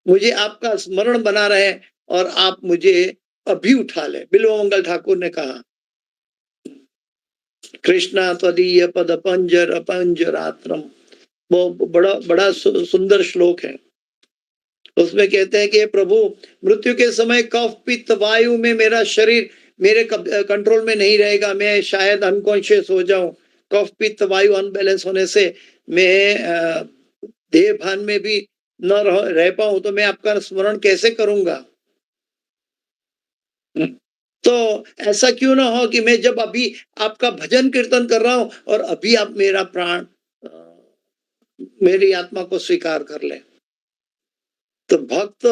मुझे आपका स्मरण बना रहे और आप मुझे अभी उठा ले। बिल्वमंगल ठाकुर ने कहा कृष्णा त्वदीय पद पंजर पंजरात्रम, वो बड़ा सुंदर श्लोक है। उसमें कहते हैं कि प्रभु मृत्यु के समय कफ पित्त वायु में मेरा शरीर मेरे कंट्रोल में नहीं रहेगा, मैं शायद अनकॉन्शियस हो जाऊं, कफ पित्त वायु अनबैलेंस होने से मैं देह भान में भी न रह पाऊं, तो मैं आपका स्मरण कैसे करूंगा? तो ऐसा क्यों ना हो कि मैं जब अभी आपका भजन कीर्तन कर रहा हूं और अभी आप मेरा प्राण मेरी आत्मा को स्वीकार कर ले। तो भक्त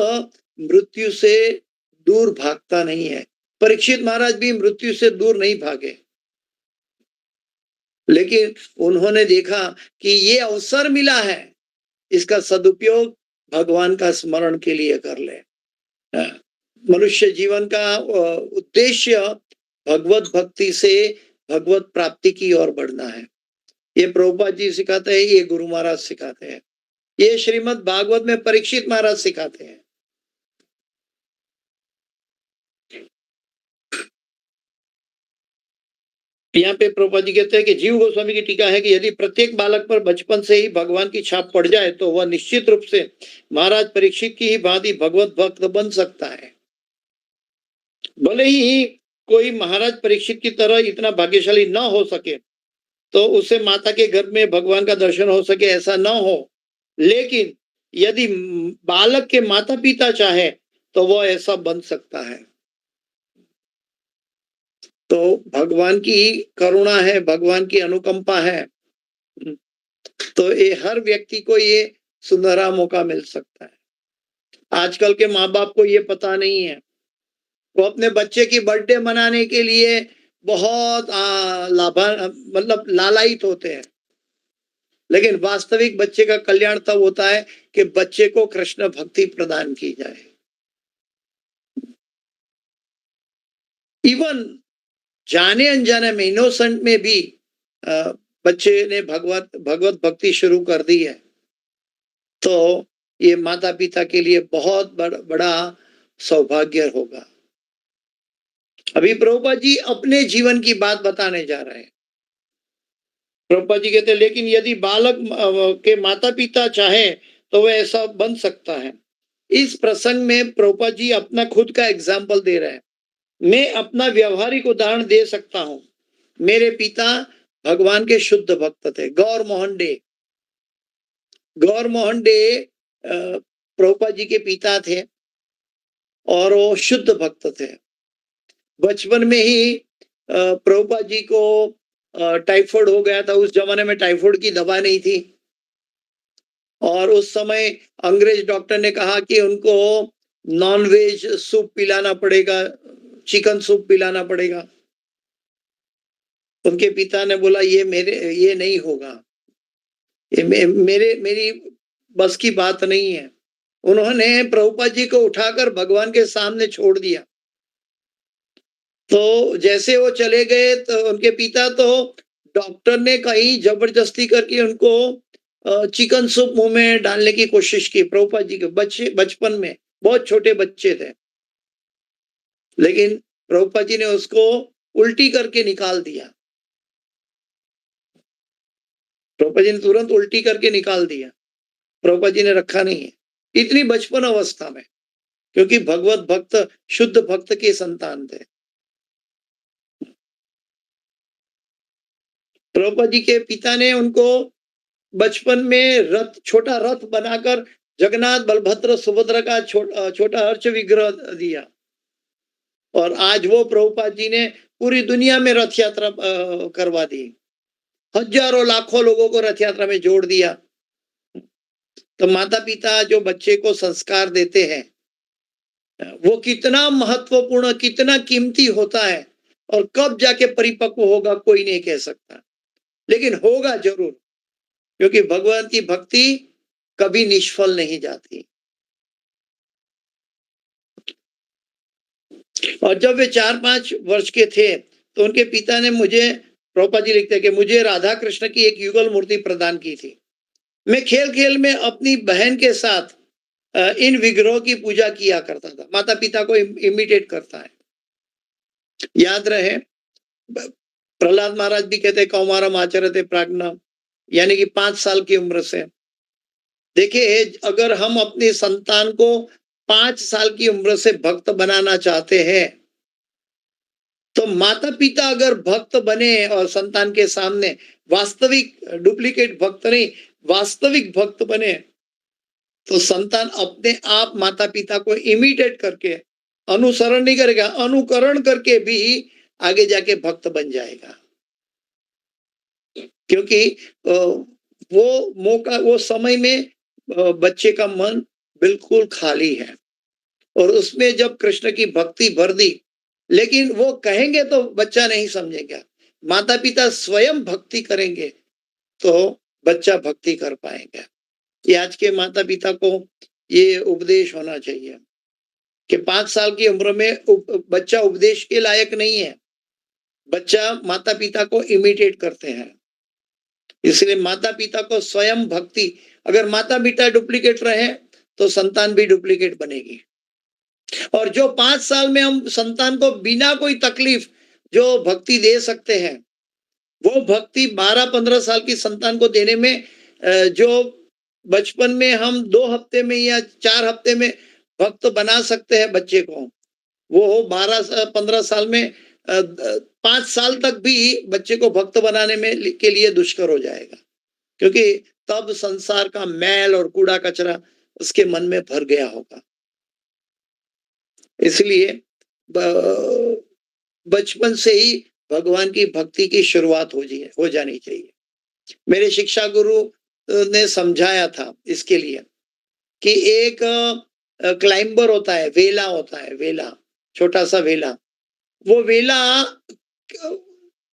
मृत्यु से दूर भागता नहीं है। परीक्षित महाराज भी मृत्यु से दूर नहीं भागे, लेकिन उन्होंने देखा कि ये अवसर मिला है, इसका सदुपयोग भगवान का स्मरण के लिए कर ले। मनुष्य जीवन का उद्देश्य भगवत भक्ति से भगवत प्राप्ति की ओर बढ़ना है। ये प्रभुपाद जी सिखाते हैं, ये गुरु महाराज सिखाते हैं, ये श्रीमद् भागवत में परीक्षित महाराज सिखाते हैं। यहाँ पे प्रभुपाद जी कहते हैं कि जीव गोस्वामी की टीका है कि यदि प्रत्येक बालक पर बचपन से ही भगवान की छाप पड़ जाए तो वह निश्चित रूप से महाराज परीक्षित की ही भांति भगवत भक्त बन सकता है। भले ही कोई महाराज परीक्षित की तरह इतना भाग्यशाली न हो सके तो उसे माता के गर्भ में भगवान का दर्शन हो सके, ऐसा न हो, लेकिन यदि बालक के माता पिता चाहे तो वो ऐसा बन सकता है। तो भगवान की करुणा है, भगवान की अनुकंपा है, तो ये हर व्यक्ति को ये सुनहरा मौका मिल सकता है। आजकल के माँ बाप को ये पता नहीं है, वो अपने बच्चे की बर्थडे मनाने के लिए बहुत मतलब लालायित होते हैं, लेकिन वास्तविक बच्चे का कल्याण तब होता है कि बच्चे को कृष्ण भक्ति प्रदान की जाए। इवन जाने अनजाने में, इनोसेंट में भी बच्चे ने भगवत भक्ति शुरू कर दी है, तो ये माता पिता के लिए बहुत बड़ा सौभाग्य होगा। अभी प्रभुपाद जी अपने जीवन की बात बताने जा रहे हैं। प्रभुपाद जी कहते हैं लेकिन यदि बालक के माता पिता चाहे तो वह ऐसा बन सकता है। इस प्रसंग में प्रभुपाद जी अपना खुद का एग्जाम्पल दे रहे हैं। मैं अपना व्यवहारिक उदाहरण दे सकता हूं। मेरे पिता भगवान के शुद्ध भक्त थे, गौर मोहन डे। गौर मोहन डे प्रभुपाद जी के पिता थे और वो शुद्ध भक्त थे। बचपन में ही प्रभुपाद जी को टाइफाइड हो गया था। उस जमाने में टाइफाइड की दवा नहीं थी और उस समय अंग्रेज डॉक्टर ने कहा कि उनको नॉनवेज सूप पिलाना पड़ेगा, चिकन सूप पिलाना पड़ेगा। उनके पिता ने बोला ये नहीं होगा, ये मेरी बस की बात नहीं है। उन्होंने प्रभुपाद जी को उठाकर भगवान के सामने छोड़ दिया। तो जैसे वो चले गए तो उनके पिता, तो डॉक्टर ने कहीं जबरदस्ती करके उनको चिकन सूप मुंह में डालने की कोशिश की। प्रभुपाद जी के बचपन में, बहुत छोटे बच्चे थे, लेकिन प्रभुपाद जी ने उसको उल्टी करके निकाल दिया। प्रभुपाद जी ने तुरंत उल्टी करके निकाल दिया। प्रभुपाद जी ने रखा नहीं है, इतनी बचपन अवस्था में, क्योंकि भगवत भक्त शुद्ध भक्त के संतान थे। प्रभुपाद जी के पिता ने उनको बचपन में छोटा रथ बनाकर जगन्नाथ बलभद्र सुभद्रा का छोटा अर्च विग्रह दिया और आज वो प्रभुपाद जी ने पूरी दुनिया में रथ यात्रा करवा दी। हजारों लाखों लोगों को रथ यात्रा में जोड़ दिया। तो माता पिता जो बच्चे को संस्कार देते हैं वो कितना महत्वपूर्ण, कितना कीमती होता है, और कब जाके परिपक्व होगा कोई नहीं कह सकता, लेकिन होगा जरूर, क्योंकि भगवान की भक्ति कभी निष्फल नहीं जाती। और जब वे 4-5 वर्ष के थे तो उनके पिता ने मुझे, प्रभुपाद जी लिखते हैं कि मुझे राधा कृष्ण की एक युगल मूर्ति प्रदान की थी। मैं खेल खेल में अपनी बहन के साथ इन विग्रहों की पूजा किया करता था। माता पिता को इमिटेट करता है। याद रहे, प्रहलाद महाराज भी कहते कौमारम आचरते प्राज्ञा, यानी कि 5 साल की उम्र से। देखिए, अगर हम अपने संतान को 5 साल की उम्र से भक्त बनाना चाहते हैं तो माता पिता अगर भक्त बने और संतान के सामने वास्तविक, डुप्लीकेट भक्त नहीं, वास्तविक भक्त बने, तो संतान अपने आप माता पिता को इमिटेट करके, अनुसरण नहीं करेगा, अनुकरण करके भी आगे जाके भक्त बन जाएगा। क्योंकि वो मौका, वो समय में बच्चे का मन बिल्कुल खाली है और उसमें जब कृष्ण की भक्ति भर दी, लेकिन वो कहेंगे तो बच्चा नहीं समझेगा। माता पिता स्वयं भक्ति करेंगे तो बच्चा भक्ति कर पाएगा। ये आज के माता पिता को ये उपदेश होना चाहिए कि 5 साल की उम्र में बच्चा उपदेश के लायक नहीं है। बच्चा माता पिता को इमिटेट करते हैं। इसलिए माता पिता को स्वयं भक्ति, अगर माता पिता डुप्लीकेट रहे तो संतान भी डुप्लीकेट बनेगी। और जो 5 साल में हम संतान को बिना कोई तकलीफ जो भक्ति दे सकते हैं, वो भक्ति 12-15 साल की संतान को देने में जो बचपन में हम 2 हफ्ते में या 4 हफ्ते में भक्त बना सकते हैं बच्चे को, वो 12-15 साल में 5 साल तक भी बच्चे को भक्त बनाने में के लिए दुष्कर हो जाएगा। क्योंकि तब संसार का मैल और कूड़ा कचरा उसके मन में भर गया होगा। इसलिए बचपन से ही भगवान की भक्ति की शुरुआत हो जानी चाहिए। मेरे शिक्षा गुरु ने समझाया था इसके लिए कि एक क्लाइंबर होता है, वेला होता है, वेला, छोटा सा वेला। वो वेला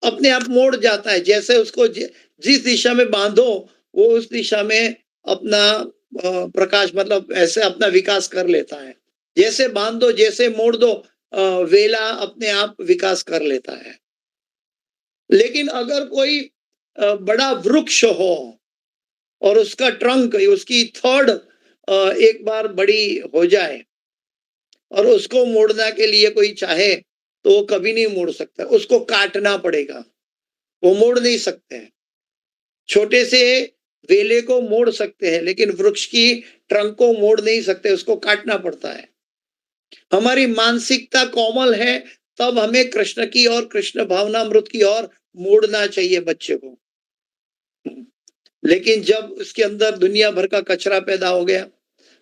अपने आप मोड़ जाता है, जैसे उसको जिस दिशा में बांधो वो उस दिशा में अपना प्रकाश, मतलब ऐसे अपना विकास कर लेता है। जैसे बांध दो, जैसे मोड़ दो, वेला अपने आप विकास कर लेता है। लेकिन अगर कोई बड़ा वृक्ष हो और उसका ट्रंक, उसकी थर्ड एक बार बड़ी हो जाए और उसको मोड़ने के लिए कोई चाहे तो वो कभी नहीं मोड़ सकता, उसको काटना पड़ेगा, वो मोड़ नहीं सकते हैं। छोटे से वेले को मोड़ सकते हैं लेकिन वृक्ष की ट्रंक को मोड़ नहीं सकते, उसको काटना पड़ता है। हमारी मानसिकता कोमल है, तब हमें कृष्ण की और कृष्ण भावनामृत की ओर मोड़ना चाहिए बच्चे को। लेकिन जब उसके अंदर दुनिया भर का कचरा पैदा हो गया,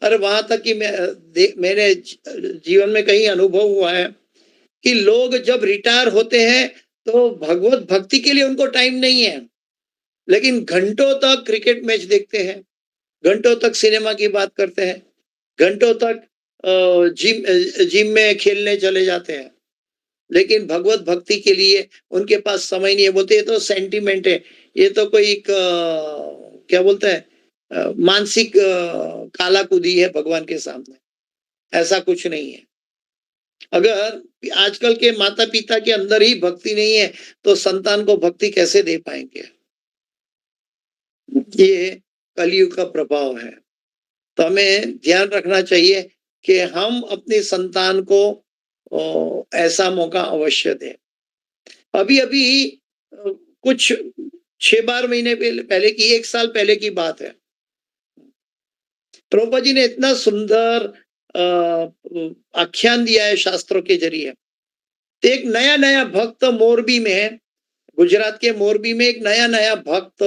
अरे वहां तक कि मेरे जीवन में कहीं अनुभव हुआ है कि लोग जब रिटायर होते हैं तो भगवत भक्ति के लिए उनको टाइम नहीं है, लेकिन घंटों तक क्रिकेट मैच देखते हैं, घंटों तक सिनेमा की बात करते हैं, घंटों तक जिम में खेलने चले जाते हैं, लेकिन भगवत भक्ति के लिए उनके पास समय नहीं है। बोलते ये तो सेंटिमेंट है, ये तो कोई क्या बोलते हैं, मानसिक कालाकुदी है भगवान के सामने। ऐसा कुछ नहीं है। अगर आजकल के माता पिता के अंदर ही भक्ति नहीं है तो संतान को भक्ति कैसे दे पाएंगे? ये कलयुग का प्रभाव है। तो हमें ध्यान रखना चाहिए कि हम अपनी संतान को ऐसा मौका अवश्य दें। अभी अभी कुछ 6-12 महीने पहले की, 1 साल पहले की बात है, प्रभुपाद जी ने इतना सुंदर आख्यान दिया है शास्त्रों के जरिए। एक नया नया भक्त मोरबी में, गुजरात के मोरबी में एक नया नया भक्त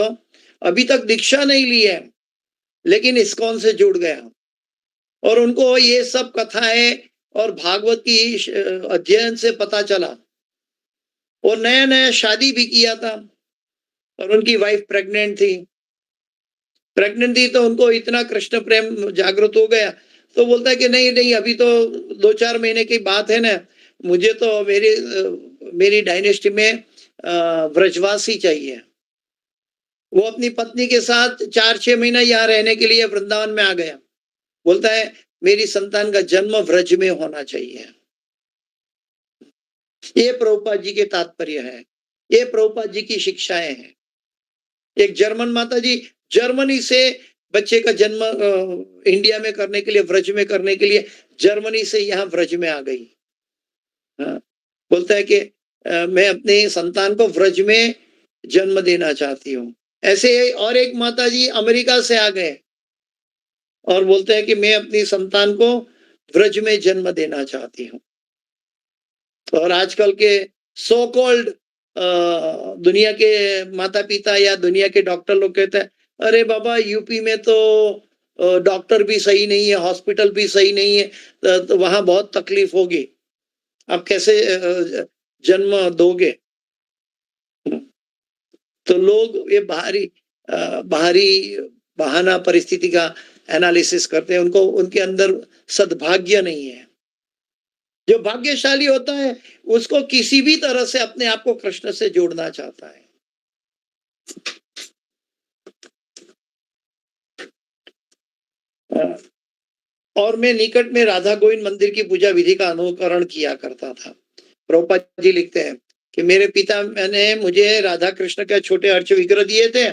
अभी तक दीक्षा नहीं ली है, लेकिन इस्कॉन से जुड़ गया और उनको ये सब कथाएं और भागवत की अध्ययन से पता चला और नया नया शादी भी किया था और उनकी वाइफ प्रेग्नेंट थी तो उनको इतना कृष्ण प्रेम जागृत हो गया, तो बोलता है कि नहीं नहीं, अभी तो 2-4 महीने की बात है ना, मुझे तो मेरी डायनेस्टी में व्रजवासी चाहिए। वो अपनी पत्नी के साथ 4-6 महीना यहाँ रहने के लिए वृंदावन में आ गया। बोलता है मेरी संतान का जन्म व्रज में होना चाहिए। ये प्रभुपाद जी के तात्पर्य है, ये प्रभुपाद जी की शिक्षाएं हैं। एक जर्मन माता जी जर्मनी से बच्चे का जन्म इंडिया में करने के लिए, व्रज में करने के लिए जर्मनी से यहाँ व्रज में आ गई। हाँ, बोलता है कि मैं अपने संतान को व्रज में जन्म देना चाहती हूँ। ऐसे और एक माता जी अमेरिका से आ गए और बोलते हैं कि मैं अपनी संतान को व्रज में जन्म देना चाहती हूँ। और आजकल के सो कॉल्ड दुनिया के माता पिता या दुनिया के डॉक्टर लोग कहते हैं, अरे बाबा यूपी में तो डॉक्टर भी सही नहीं है, हॉस्पिटल भी सही नहीं है, तो वहां बहुत तकलीफ होगी, आप कैसे जन्म दोगे? तो लोग ये बाहरी बहाना परिस्थिति का एनालिसिस करते हैं, उनको उनके अंदर सद्भाग्य नहीं है। जो भाग्यशाली होता है उसको किसी भी तरह से अपने आप को कृष्ण से जोड़ना चाहता है। और मैं निकट में राधा गोविंद मंदिर की पूजा विधि का अनुकरण किया करता था। प्रभुपाद जी लिखते हैं कि मेरे पिता ने मुझे राधा कृष्ण के छोटे अर्च विग्रह दिए थे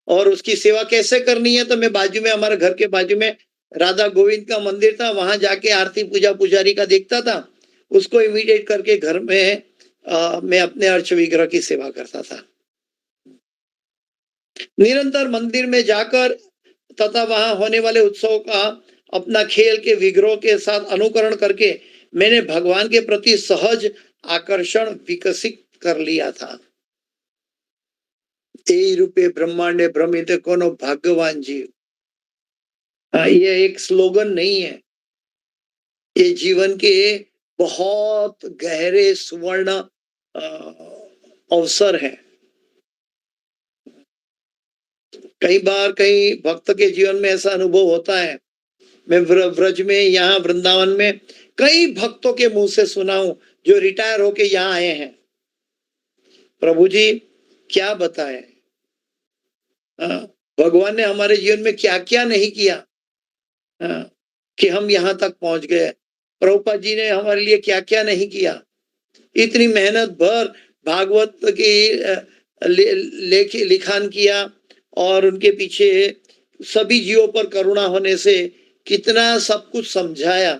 और उसकी सेवा कैसे करनी है, तो मैं बाजू में, हमारे घर के बाजू में राधा गोविंद का मंदिर था, वहां जाके आरती पूजा पुजारी का देखता था, उसको इमिडिएट करके घर में मैं अपने अर्च विग्रह की सेवा करता था। निरंतर मंदिर में जाकर तथा वहां होने वाले उत्सव का अपना खेल के विग्रह के साथ अनुकरण करके मैंने भगवान के प्रति सहज आकर्षण विकसित कर लिया था। ए रूपे ब्रह्मांडे भ्रमित कोनो भाग्यवान जीव। ये एक स्लोगन नहीं है, ये जीवन के बहुत गहरे सुवर्ण अवसर है। कई बार कई भक्त के जीवन में ऐसा अनुभव होता है, मैं व्रज में, यहाँ वृंदावन में कई भक्तों के मुंह से सुना हूं जो रिटायर होके यहाँ आए हैं, प्रभु जी क्या बताएं, भगवान ने हमारे जीवन में क्या क्या नहीं किया कि हम यहाँ तक पहुंच गए। प्रभुपाद जी ने हमारे लिए क्या क्या नहीं किया। इतनी मेहनत भर भागवत की लिखान किया और उनके पीछे सभी जीवों पर करुणा होने से कितना सब कुछ समझाया,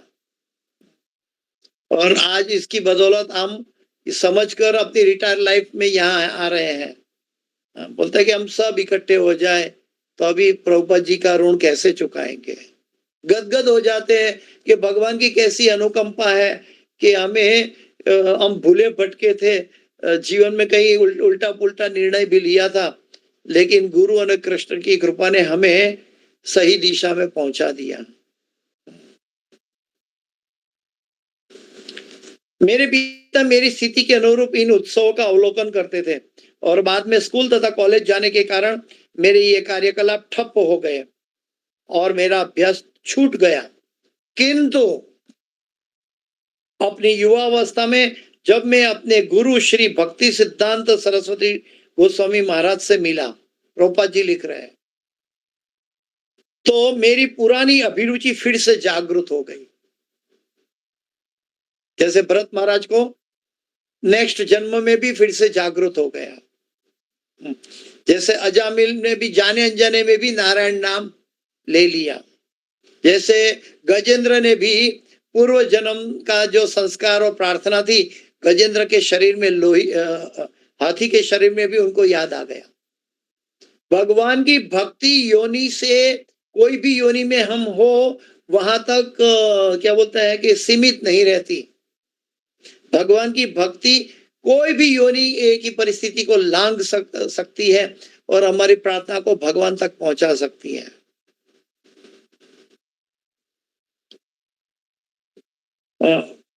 और आज इसकी बदौलत हम समझकर अपनी रिटायर लाइफ में यहाँ आ रहे हैं। बोलते हैं कि हम सब इकट्ठे हो जाए तो अभी प्रभुपाद जी का ऋण कैसे चुकाएंगे। गदगद हो जाते हैं कि भगवान की कैसी अनुकंपा है कि हमें, हम भूले भटके थे, जीवन में कहीं उल्टा पुल्टा निर्णय भी लिया था, लेकिन गुरु और कृष्ण की कृपा ने हमें सही दिशा में पहुंचा दिया। मेरे पिता मेरी स्थिति के अनुरूप इन उत्सवों का अवलोकन करते थे और बाद में स्कूल तथा कॉलेज जाने के कारण मेरे ये कार्यकलाप ठप्प हो गए और मेरा अभ्यास छूट गया। किंतु अपनी युवावस्था में जब मैं अपने गुरु श्री भक्ति सिद्धांत सरस्वती गोस्वामी महाराज से मिला, प्रभुपाद जी लिख रहे हैं, तो मेरी पुरानी अभिरुचि फिर से जागृत हो गई। जैसे भरत महाराज को नेक्स्ट जन्म में भी फिर से जागृत हो गया, जैसे अजामिल ने भी जाने अनजाने में भी नारायण नाम ले लिया, जैसे गजेंद्र ने भी पूर्व जन्म का जो संस्कार और प्रार्थना थी, गजेंद्र के शरीर में लोही, हाथी के शरीर में भी उनको याद आ गया। भगवान की भक्ति योनि से कोई भी योनि में हम हो वहां तक क्या बोलते हैं कि सीमित नहीं रहती। भगवान की भक्ति कोई भी योनि की परिस्थिति को लांघ सकती है और हमारी प्रार्थना को भगवान तक पहुंचा सकती है।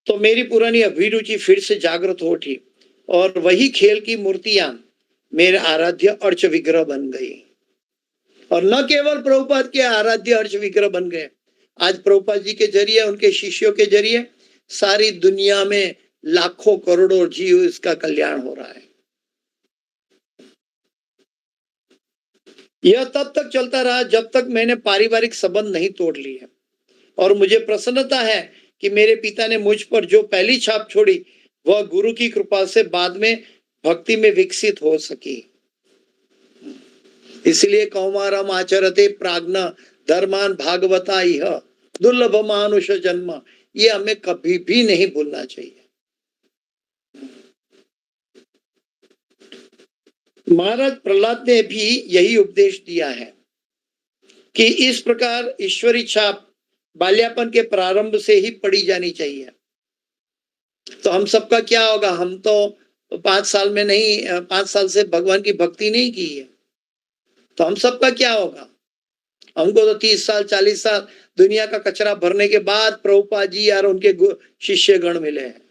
तो मेरी पुरानी अभिरुचि फिर से जागृत हो उठी और वही खेल की मूर्तियां मेरे आराध्य अर्च विग्रह बन गई। और न केवल प्रभुपाद के आराध्य अर्च विग्रह बन गए, आज प्रभुपाद जी के जरिए, उनके शिष्यों के जरिए सारी दुनिया में लाखों करोड़ों जीव इसका कल्याण हो रहा है। यह तब तक चलता रहा जब तक मैंने पारिवारिक संबंध नहीं तोड़ लिए, और मुझे प्रसन्नता है कि मेरे पिता ने मुझ पर जो पहली छाप छोड़ी वह गुरु की कृपा से बाद में भक्ति में विकसित हो सकी। इसलिए कौमारम आचरते प्राज्ञ धर्मान भागवता यह दुर्लभ मानुष जन्म, ये हमें कभी भी नहीं भूलना चाहिए। महाराज प्रहलाद ने भी यही उपदेश दिया है कि इस प्रकार ईश्वरी छाप बाल्यापन के प्रारंभ से ही पड़ी जानी चाहिए। तो हम सबका क्या होगा, हम तो तो 5 साल में नहीं, 5 साल से भगवान की भक्ति नहीं की है, तो हम सबका क्या होगा? हमको तो 30 साल 40 साल दुनिया का कचरा भरने के बाद प्रभुपाद जी और उनके शिष्य गण मिले हैं।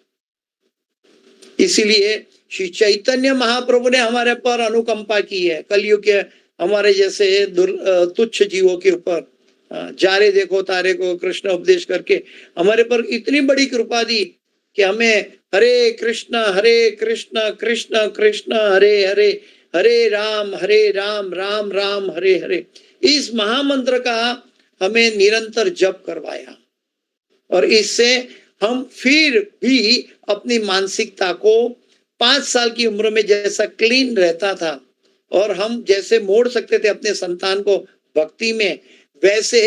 इसीलिए श्री चैतन्य महाप्रभु ने हमारे पर अनुकंपा की है, कलयुग के हमारे जैसे तुच्छ जीवों के ऊपर जारे देखो तारे को कृष्ण उपदेश करके हमारे पर इतनी बड़ी कृपा दी कि हमें हरे कृष्ण कृष्ण कृष्ण हरे हरे, हरे राम राम राम हरे हरे, इस महामंत्र का हमें निरंतर जप करवाया। और इससे हम फिर भी अपनी मानसिकता को 5 साल की उम्र में जैसा क्लीन रहता था और हम जैसे मोड़ सकते थे अपने संतान को भक्ति में, वैसे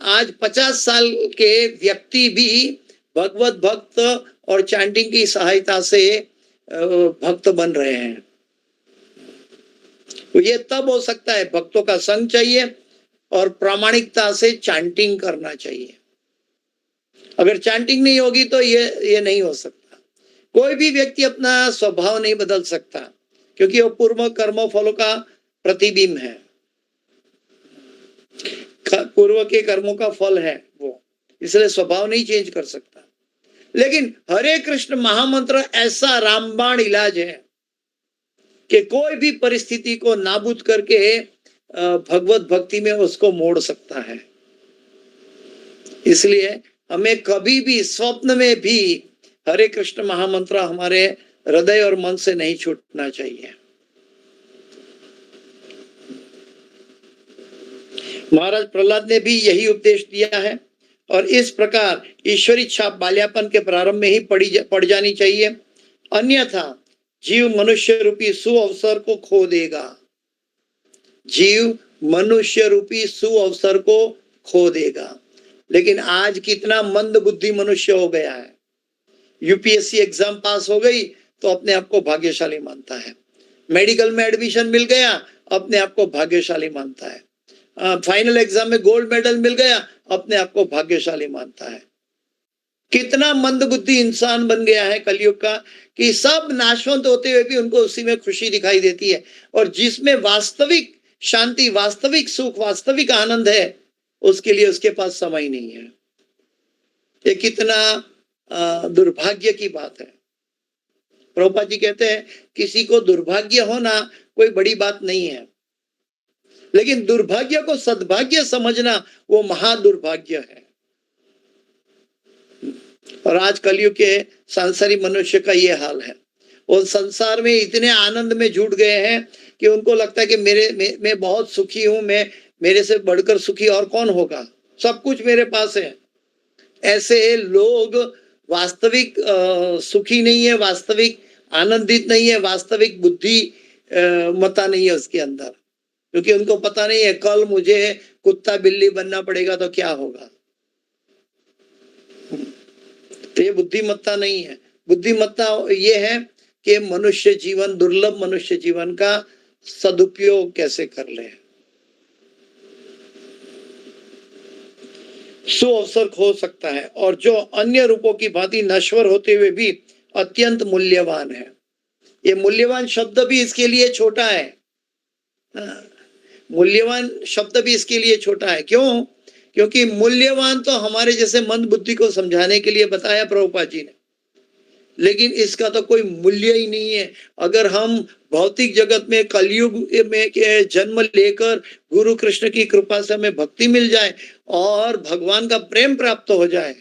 आज 50 साल के व्यक्ति भी भगवत भक्त और चैंटिंग की सहायता से भक्त बन रहे हैं। तो ये तब हो सकता है, भक्तों का संग चाहिए और प्रामाणिकता से चैंटिंग करना चाहिए। अगर चैंटिंग नहीं होगी तो ये नहीं हो सकता। कोई भी व्यक्ति अपना स्वभाव नहीं बदल सकता, क्योंकि वो पूर्व कर्म फलों का प्रतिबिंब है, पूर्व के कर्मों का फल है वो, इसलिए स्वभाव नहीं चेंज कर सकता। लेकिन हरे कृष्ण महामंत्र ऐसा रामबाण इलाज है कि कोई भी परिस्थिति को नाबूद करके भगवत भक्ति में उसको मोड़ सकता है। इसलिए हमें कभी भी स्वप्न में भी हरे कृष्ण महामंत्र हमारे हृदय और मन से नहीं छूटना चाहिए। महाराज प्रहलाद ने भी यही उपदेश दिया है और इस प्रकार ईश्वरी छाप बाल्यापन के प्रारंभ में ही पड़ जानी चाहिए, अन्यथा जीव मनुष्य रूपी सुअवसर को खो देगा। जीव मनुष्य रूपी सुअवसर को खो देगा। लेकिन आज कितना मंद बुद्धि मनुष्य हो गया है। यूपीएससी एग्जाम पास हो गई तो अपने आप को भाग्यशाली मानता है, मेडिकल में एडमिशन मिल गया अपने आप को भाग्यशाली मानता है, फाइनल एग्जाम में गोल्ड मेडल मिल गया अपने आप को भाग्यशाली मानता है। कितना मंद बुद्धि इंसान बन गया है कलयुग का कि सब नाशवंत होते हुए भी उनको उसी में खुशी दिखाई देती है, और जिसमें वास्तविक शांति, वास्तविक सुख, वास्तविक आनंद है, उसके लिए उसके पास समय नहीं है। ये कितना दुर्भाग्य की बात है। प्रभुपाद जी कहते हैं किसी को दुर्भाग्य होना कोई बड़ी बात नहीं है, लेकिन दुर्भाग्य को सद्भाग्य समझना वो महादुर्भाग्य है। और आज कलयुग के सांसारिक मनुष्य का ये हाल है। वो संसार में इतने आनंद में जुट गए हैं कि उनको लगता है कि मैं बहुत सुखी हूं, मैं मेरे से बढ़कर सुखी और कौन होगा, सब कुछ मेरे पास है। ऐसे लोग वास्तविक सुखी नहीं है, वास्तविक आनंदित नहीं है, वास्तविक बुद्धि मता नहीं है उसके अंदर, क्योंकि उनको पता नहीं है कल मुझे कुत्ता बिल्ली बनना पड़ेगा तो क्या होगा। तो ये बुद्धिमत्ता नहीं है। बुद्धिमत्ता ये है कि मनुष्य जीवन, दुर्लभ मनुष्य जीवन का सदुपयोग कैसे कर ले। सुअवसर खो सकता है और जो अन्य रूपों की भांति नश्वर होते हुए भी अत्यंत मूल्यवान है। ये मूल्यवान शब्द भी इसके लिए छोटा है। मूल्यवान शब्द भी इसके लिए छोटा है। क्यों? क्योंकि मूल्यवान तो हमारे जैसे मंद बुद्धि को समझाने के लिए बताया प्रभुपाद जी ने, लेकिन इसका तो कोई मूल्य ही नहीं है। अगर हम भौतिक जगत में कलयुग में के जन्म लेकर गुरु कृष्ण की कृपा से हमें भक्ति मिल जाए और भगवान का प्रेम प्राप्त हो जाए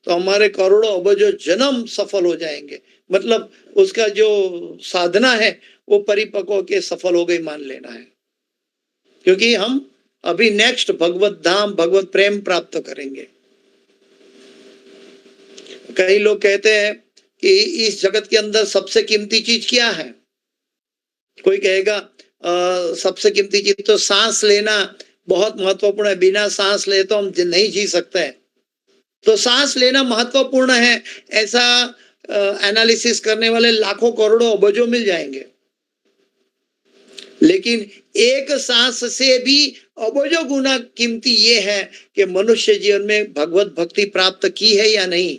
तो हमारे करोड़ों अबजों जन्म सफल हो जाएंगे। मतलब उसका जो साधना है वो परिपक्व के सफल हो गई मान लेना है, क्योंकि हम अभी नेक्स्ट भगवत धाम, भगवत प्रेम प्राप्त करेंगे। कई लोग कहते हैं कि इस जगत के अंदर सबसे कीमती चीज क्या है? कोई कहेगा सबसे कीमती चीज तो सांस लेना बहुत महत्वपूर्ण है, बिना सांस ले तो हम नहीं जी सकते हैं। तो सांस लेना महत्वपूर्ण है ऐसा एनालिसिस करने वाले लाखों करोड़ों अबजों मिल जाएंगे, लेकिन एक सांस से भी अबजों गुना कीमती ये है कि मनुष्य जीवन में भगवत भक्ति प्राप्त की है या नहीं।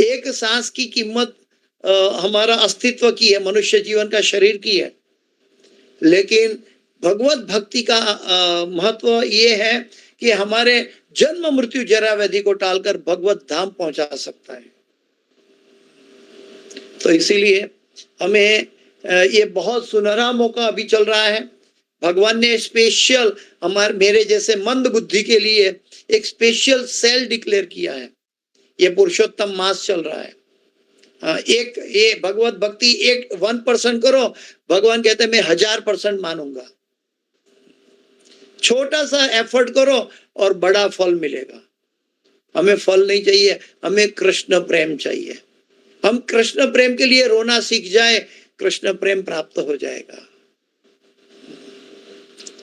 एक सांस की कीमत हमारा अस्तित्व की है, मनुष्य जीवन का शरीर की है। लेकिन भगवत भक्ति का महत्व ये है कि हमारे जन्म मृत्यु जरा व्याधि को टालकर भगवत धाम पहुंचा सकता है। तो इसीलिए हमें ये बहुत सुनहरा मौका अभी चल रहा है। भगवान ने स्पेशल मेरे जैसे मंद बुद्धि के लिए एक स्पेशल सेल डिक्लेयर किया है। ये पुरुषोत्तम मास चल रहा है। एक ये भगवत भक्ति 1% करो, भगवान कहते हैं मैं 1000% मानूंगा। छोटा सा एफर्ट करो और बड़ा फल मिलेगा। हमें फल नहीं चाहिए, हमें कृष्ण प्रेम चाहिए। हम कृष्ण प्रेम के लिए रोना सीख जाए, कृष्ण प्रेम प्राप्त हो जाएगा।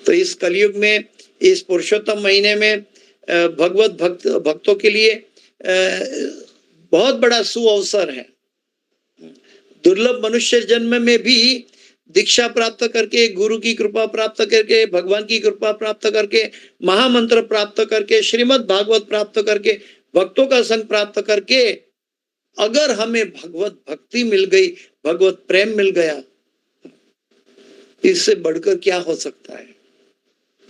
तो इस कलयुग में, इस पुरुषोत्तम महीने में भगवत भक्तों के लिए बहुत बड़ा सुअवसर है। दुर्लभ मनुष्य जन्म में भी दीक्षा प्राप्त करके, गुरु की कृपा प्राप्त करके, भगवान की कृपा प्राप्त करके, महामंत्र प्राप्त करके, श्रीमद् भागवत प्राप्त करके, भक्तों का संग प्राप्त करके, अगर हमें भगवत भक्ति मिल गई, भगवत प्रेम मिल गया, इससे बढ़कर क्या हो सकता है?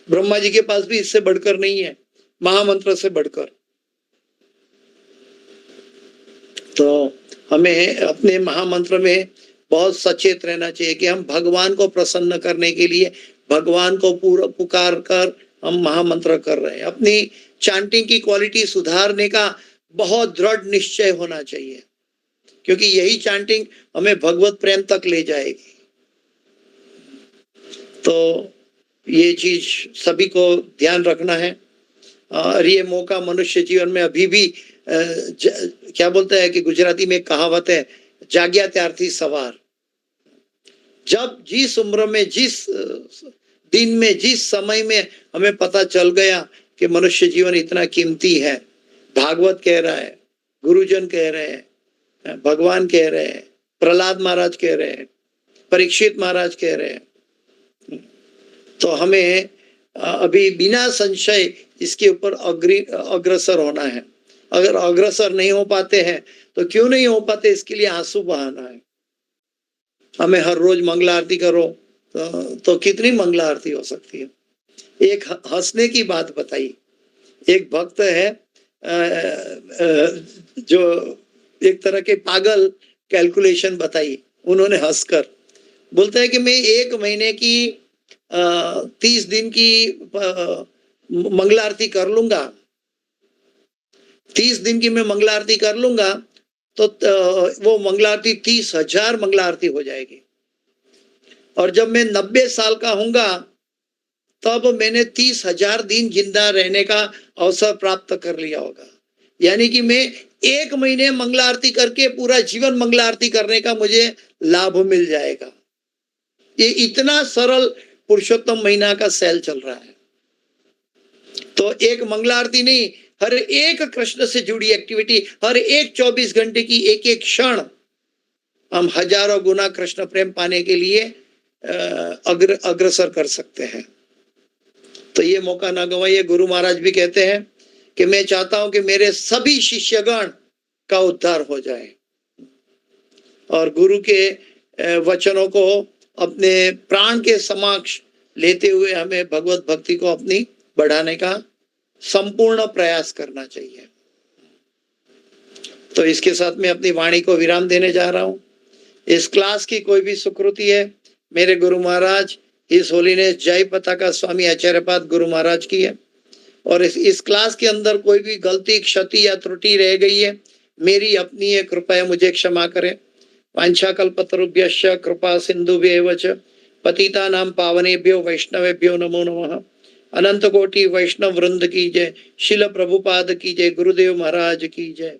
ब्रह्मा जी के पास भी इससे बढ़कर नहीं है, महामंत्र से बढ़कर। तो हमें अपने महामंत्र में बहुत सचेत रहना चाहिए कि हम भगवान को प्रसन्न करने के लिए, भगवान को पूरा पुकार कर हम महामंत्र कर रहे हैं। अपनी चैंटिंग की क्वालिटी सुधारने का बहुत दृढ़ निश्चय होना चाहिए, क्योंकि यही चैंटिंग हमें भगवत प्रेम तक ले जाएगी। तो ये चीज सभी को ध्यान रखना है। और ये मौका मनुष्य जीवन में अभी भी क्या बोलते हैं कि गुजराती में कहावत है, जाग्या त्यारथी सवार। जब जिस उम्र में, जिस दिन में, जिस समय में हमें पता चल गया कि मनुष्य जीवन इतना कीमती है, भागवत कह रहा है, गुरुजन कह रहे हैं, भगवान कह रहे हैं, प्रहलाद महाराज कह रहे हैं, परीक्षित महाराज कह रहे हैं, तो हमें अभी बिना संशय इसके ऊपर अग्रसर होना है। अगर अग्रसर नहीं हो पाते हैं तो क्यों नहीं हो पाते, इसके लिए आंसू बहाना है। हमें हर रोज मंगला आरती करो तो कितनी मंगला आरती हो सकती है। एक हंसने की बात बताई। एक भक्त है जो एक तरह के पागल कैलकुलेशन बताई उन्होंने हंसकर। बोलता है कि मैं 1 महीने की 30 दिन की मंगला आरती कर लूंगा, 30 दिन की मैं मंगला आरती कर लूंगा तो वो मंगला आरती 30,000 मंगला आरती हो जाएगी। और जब मैं 90 साल का होऊंगा तब मैंने 30,000 दिन जिंदा रहने का अवसर प्राप्त कर लिया होगा। यानी कि मैं 1 महीने मंगला आरती करके पूरा जीवन मंगला आरती करने का मुझे लाभ मिल जाएगा। ये इतना सरल पुरुषोत्तम महीना का सेल चल रहा है। तो एक मंगला आरती नहीं, हर एक कृष्ण से जुड़ी एक्टिविटी, हर एक 24 घंटे की एक एक क्षण हम हजारों गुना कृष्ण प्रेम पाने के लिए अग्रसर कर सकते हैं। तो ये मौका ना गवाइए। गुरु महाराज भी कहते हैं कि मैं चाहता हूं कि मेरे सभी शिष्यगण का उद्धार हो जाए, और गुरु के वचनों को अपने प्राण के समक्ष लेते हुए हमें भगवत भक्ति को अपनी बढ़ाने का संपूर्ण प्रयास करना चाहिए। तो इसके साथ मैं अपनी वाणी को विराम देने जा रहा हूं। इस क्लास की कोई भी सुकृति है, मेरे गुरु महाराज इस होलीनेस जय पताका स्वामी आचार्यपाद गुरु महाराज की है। और इस क्लास के अंदर कोई भी गलती, क्षति या त्रुटि रह गई है, मेरी अपनी है, कृपया मुझे क्षमा करें। वांछाकल्पतरुभ्यश्च कृपा सिंधुभ्येव च पतितानां पावनेभ्यो वैष्णवेभ्यो नमो नमः। अनंत कोटि वैष्णव वृंद की जय। शिल प्रभुपाद की जय। गुरुदेव महाराज की जय।